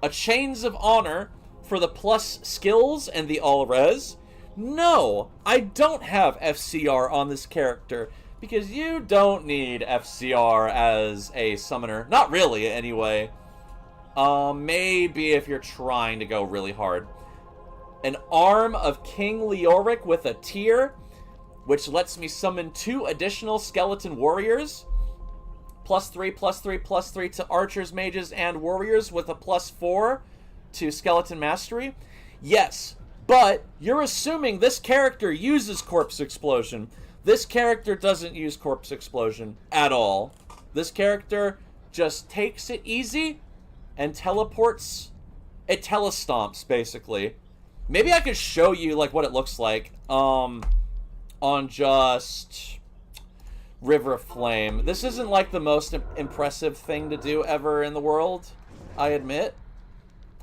A Chains of Honor for the plus skills and the all res. No, I don't have FCR on this character, because you don't need FCR as a summoner. Not really, anyway. Maybe if you're trying to go really hard. An Arm of King Leoric with a tier, which lets me summon 2 additional skeleton warriors. +3, +3, +3 to archers, mages, and warriors with a +4 to skeleton mastery. Yes, but you're assuming this character uses Corpse Explosion. This character doesn't use Corpse Explosion at all. This character just takes it easy and teleports. It telestomps, basically. Maybe I could show you like what it looks like on just River of Flame. This isn't like the most impressive thing to do ever in the world, I admit.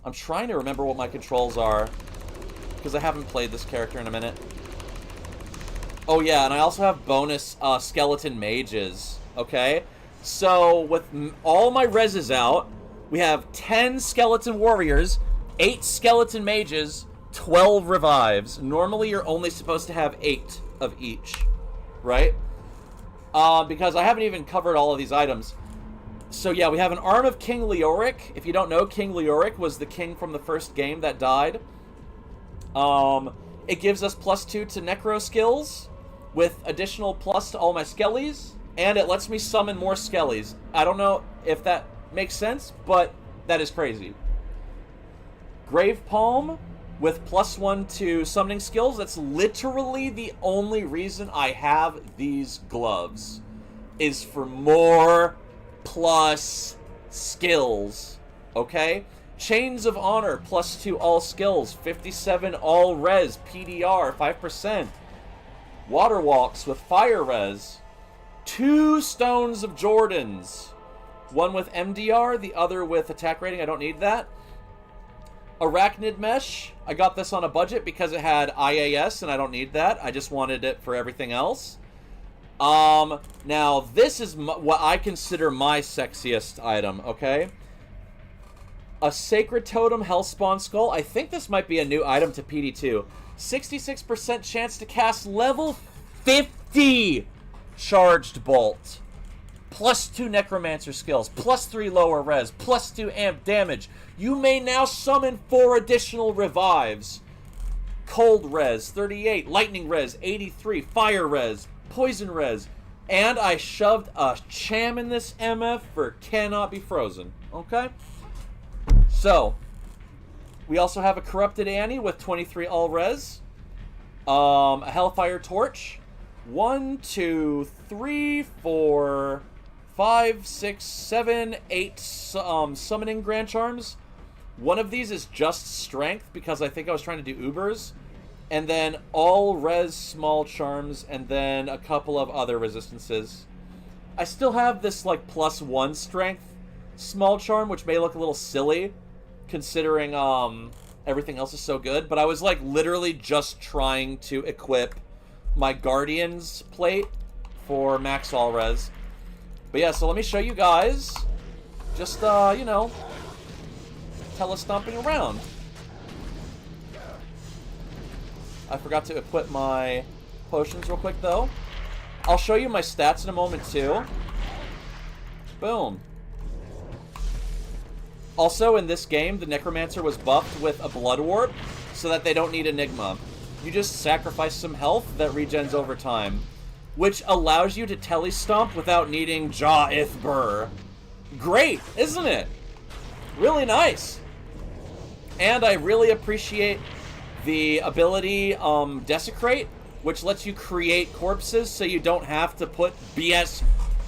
I'm trying to remember what my controls are, because I haven't played this character in a minute. Oh yeah, and I also have bonus skeleton mages, okay? So with all my reses out, we have 10 skeleton warriors, 8 skeleton mages, 12 revives. Normally you're only supposed to have 8 of each, right? Because I haven't even covered all of these items. So yeah, we have an arm of King Leoric. If you don't know, King Leoric was the king from the first game that died. It gives us +2 to necro skills with additional plus to all my skellies. And it lets me summon more skellies. I don't know if that makes sense, but that is crazy. Grave Palm with +1 to summoning skills. That's literally the only reason I have these gloves. Is for more plus skills. Okay? Chains of Honor +2 all skills. 57 all res. PDR 5%. Water Walks with fire res. 2 Stones of Jordans. One with MDR, the other with attack rating. I don't need that. Arachnid Mesh. I got this on a budget because it had IAS, and I don't need that. I just wanted it for everything else. Now, this is what I consider my sexiest item, okay? A Sacred Totem Hellspawn Skull. I think this might be a new item to PD2. 66% chance to cast level 50 Charged Bolt. +2 Necromancer skills. +3 lower res. +2 amp damage. You may now summon 4 additional revives. Cold res, 38. Lightning res, 83. Fire res. Poison res. And I shoved a cham in this MF for Cannot Be Frozen. Okay? So, we also have a Corrupted Annie with 23 all res. A Hellfire Torch. 1, 2, 3, 4, 5, 6, 7, 8 summoning Grand Charms. One of these is just strength because I think I was trying to do Ubers. And then all res small charms and then a couple of other resistances. I still have this like +1 strength small charm, which may look a little silly considering everything else is so good. But I was like literally just trying to equip my Guardian's plate for max all res. But yeah, so let me show you guys just, you know, telestomping around. I forgot to equip my potions real quick, though. I'll show you my stats in a moment, too. Boom. Also, in this game, the Necromancer was buffed with a Blood Warp so that they don't need Enigma. You just sacrifice some health that regens over time, which allows you to telestomp without needing Jaw Ithbur. Great, isn't it? Really nice. And I really appreciate the ability Desecrate, which lets you create corpses so you don't have to put BS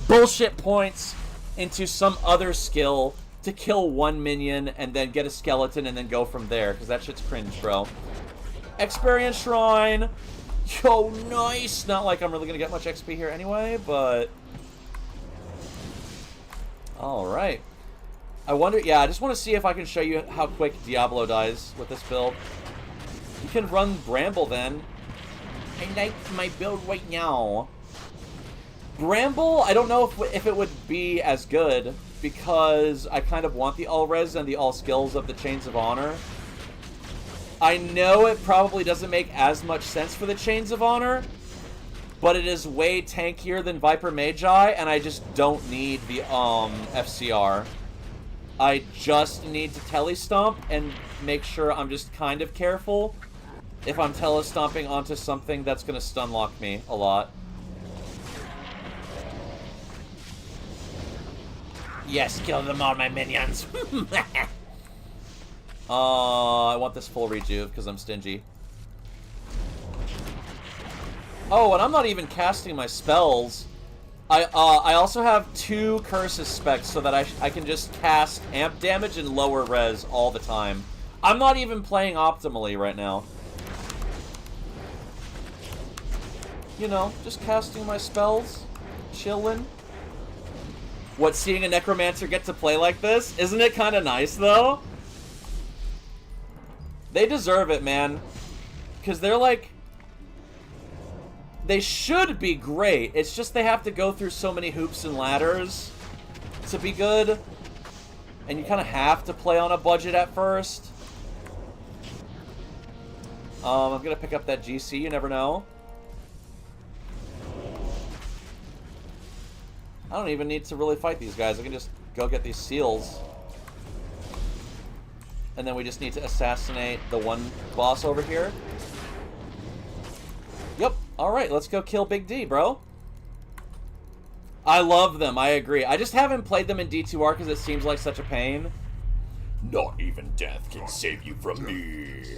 bullshit points into some other skill to kill one minion and then get a skeleton and then go from there, because that shit's cringe, bro. Experience Shrine. Yo, nice! Not like I'm really gonna get much XP here anyway, but... Alright. I wonder... Yeah, I just want to see if I can show you how quick Diablo dies with this build. You can run Bramble then. I like my build right now. Bramble, I don't know if it would be as good, because I kind of want the all-res and the all-skills of the Chains of Honor. I know it probably doesn't make as much sense for the Chains of Honor, but it is way tankier than Viper Magi, and I just don't need the FCR. I just need to telestomp and make sure I'm just kind of careful if I'm telestomping onto something that's going to stunlock me a lot. Yes, kill them all, my minions! I want this full rejuve because I'm stingy. Oh, and I'm not even casting my spells. I also have 2 Curses specs so that I can just cast amp damage and lower res all the time. I'm not even playing optimally right now. You know, just casting my spells, chillin'. What, seeing a Necromancer get to play like this? Isn't it kind of nice, though? They deserve it, man. Because they're like... They should be great. It's just they have to go through so many hoops and ladders to be good. And you kind of have to play on a budget at first. I'm going to pick up that GC, you never know. I don't even need to really fight these guys. I can just go get these seals. And then we just need to assassinate the one boss over here. Yep. Alright, let's go kill Big D, bro. I love them, I agree. I just haven't played them in D2R because it seems like such a pain. Not even death can save you from me.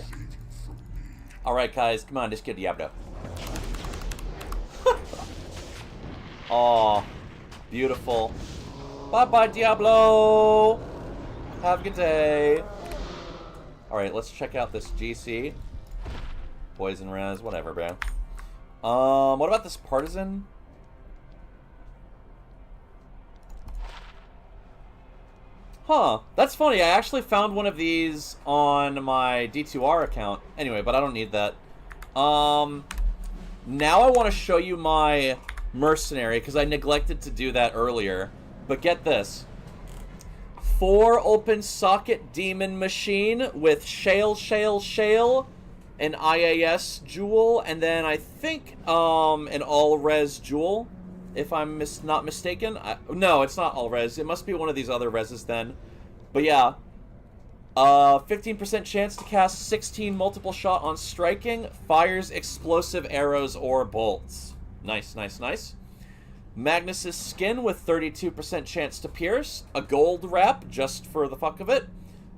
Alright, guys, come on, just kill Diablo. Aw, beautiful. Bye-bye, Diablo! Have a good day. Alright, let's check out this GC. Poison res, whatever, bro. What about this partisan? Huh, that's funny. I actually found one of these on my D2R account. Anyway, but I don't need that. Now I want to show you my mercenary, because I neglected to do that earlier. But get this. 4 open socket demon machine with shale, an IAS jewel, and then I think an all-res jewel. If I'm not mistaken. No, it's not all res. It must be one of these other reses then. But yeah. 15% chance to cast 16 multiple shot on striking. Fires explosive arrows or bolts. Nice, nice, nice. Magnus's skin with 32% chance to pierce. A gold wrap, just for the fuck of it.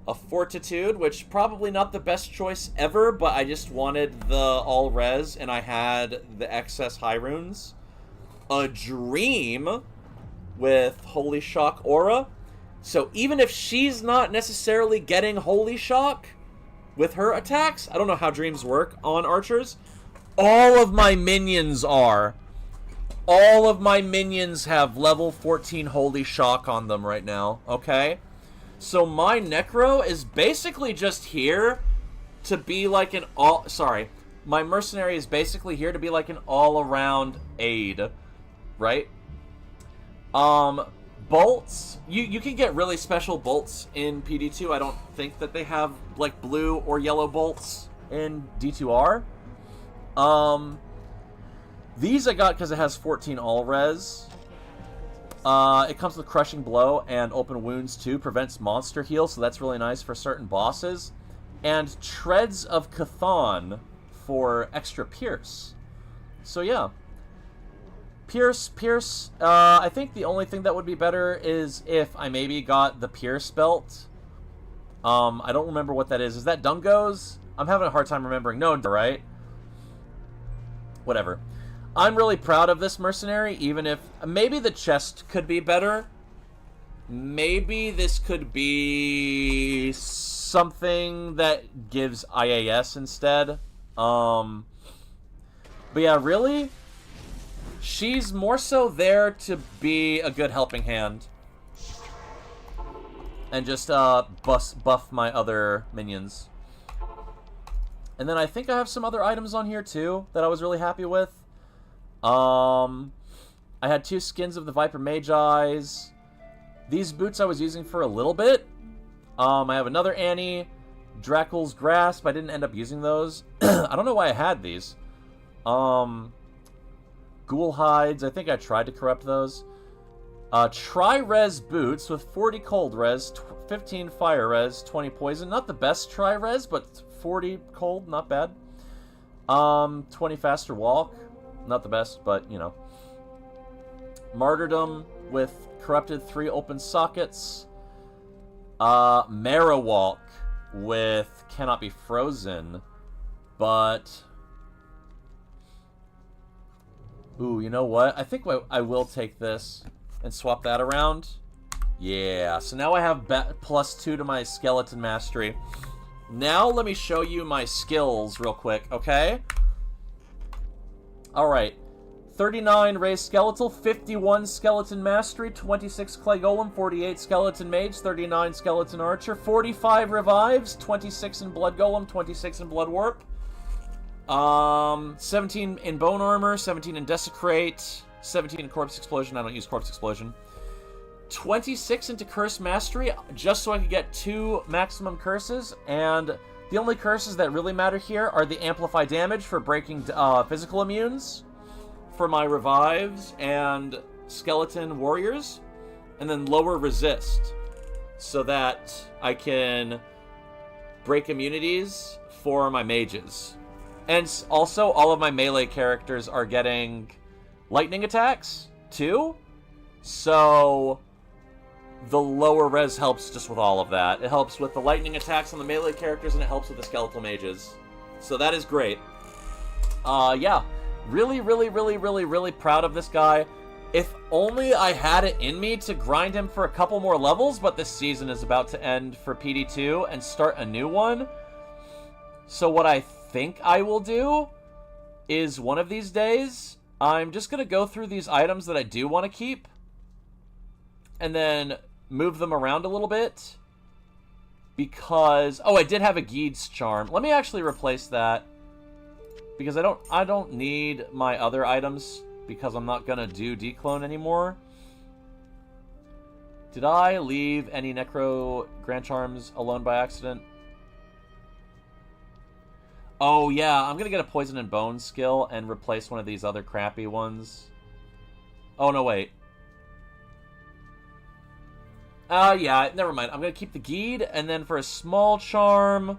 A fortitude, which probably not the best choice ever, but I just wanted the all res and I had the excess high runes. A dream with Holy Shock aura. So even if she's not necessarily getting Holy Shock with her attacks, I don't know how dreams work on archers, all of my minions are. All of my minions have level 14 Holy Shock on them right now, okay? So my Necro is basically just here to be like an all... Sorry. My mercenary is basically here to be like an all-around aid. Right? Bolts. You can get really special bolts in PD2. I don't think that they have, like, blue or yellow bolts in D2R. These I got because it has 14 all-res. It comes with Crushing Blow and Open Wounds, too. Prevents monster heal, so that's really nice for certain bosses. And Treads of Chthon for extra Pierce. So, yeah. Pierce, I think the only thing that would be better is if I maybe got the Pierce belt. I don't remember what that is. Is that Dungo's? I'm having a hard time remembering. No, right? Whatever. I'm really proud of this mercenary, even if... Maybe the chest could be better. Maybe this could be something that gives IAS instead. But yeah, really... She's more so there to be a good helping hand. And just buff my other minions. And then I think I have some other items on here too that I was really happy with. I had 2 skins of the Viper Magi's. These boots I was using for a little bit. I have another Annie. Dracul's Grasp. I didn't end up using those. I don't know why I had these. Ghoul Hides, I think I tried to corrupt those. Tri-res boots with 40 cold res, 15 fire res, 20 poison. Not the best tri-res, but 40 cold, not bad. 20 faster walk. Not the best, but, you know. Martyrdom with corrupted 3 open sockets. Marowalk with cannot be frozen, but... Ooh, you know what? I think I will take this and swap that around. Yeah, so now I have +2 to my skeleton mastery. Now let me show you my skills real quick, okay? Alright. 39 raised skeletal, 51 skeleton mastery, 26 clay golem, 48 skeleton mage, 39 skeleton archer, 45 revives, 26 in blood golem, 26 in blood warp. 17 in bone armor, 17 in desecrate, 17 in corpse explosion. I don't use corpse explosion. 26 into Curse Mastery just so I could get 2 maximum curses, and the only curses that really matter here are the Amplify Damage for breaking physical immunes for my Revives and Skeleton Warriors, and then Lower Resist so that I can break immunities for my mages. And also, all of my melee characters are getting lightning attacks, too. So, the lower res helps just with all of that. It helps with the lightning attacks on the melee characters, and it helps with the skeletal mages. So that is great. Yeah. Really, really, really, really, really proud of this guy. If only I had it in me to grind him for a couple more levels, but this season is about to end for PD2 and start a new one. So what I think I will do is one of these days, I'm just going to go through these items that I do want to keep and then move them around a little bit because... Oh, I did have a Geed's Charm. Let me actually replace that because I don't need my other items because I'm not going to do Declone anymore. Did I leave any Necro Grand Charms alone by accident? Oh, yeah, I'm going to get a Poison and Bone skill and replace one of these other crappy ones. Oh, no, wait. Yeah, never mind. I'm going to keep the Geed, and then for a small charm...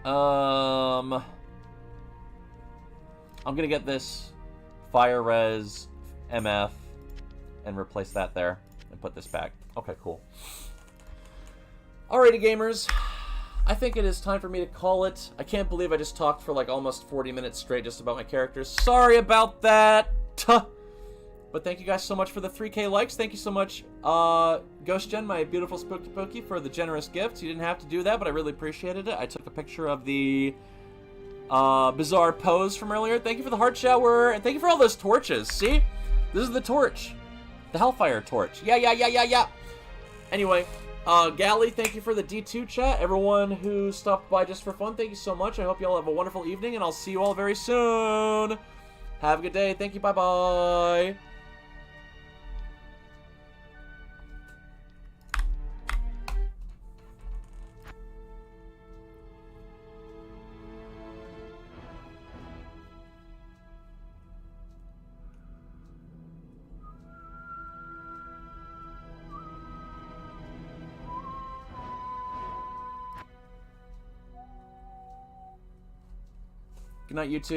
I'm going to get this Fire Res MF and replace that there and put this back. Okay, cool. Alrighty, gamers. I think it is time for me to call it. I can't believe I just talked for like almost 40 minutes straight just about my characters. Sorry about that. But thank you guys so much for the 3K likes. Thank you so much, Ghost Gen, my beautiful Spooky Pokey, for the generous gifts. You didn't have to do that, but I really appreciated it. I took a picture of the bizarre pose from earlier. Thank you for the heart shower, and thank you for all those torches. See? This is the torch. The Hellfire torch. Yeah. Anyway, Galley, thank you for the D2 chat. Everyone who stopped by just for fun, thank you so much. I hope you all have a wonderful evening, and I'll see you all very soon. Have a good day. Thank you. Bye-bye. Good night, YouTube.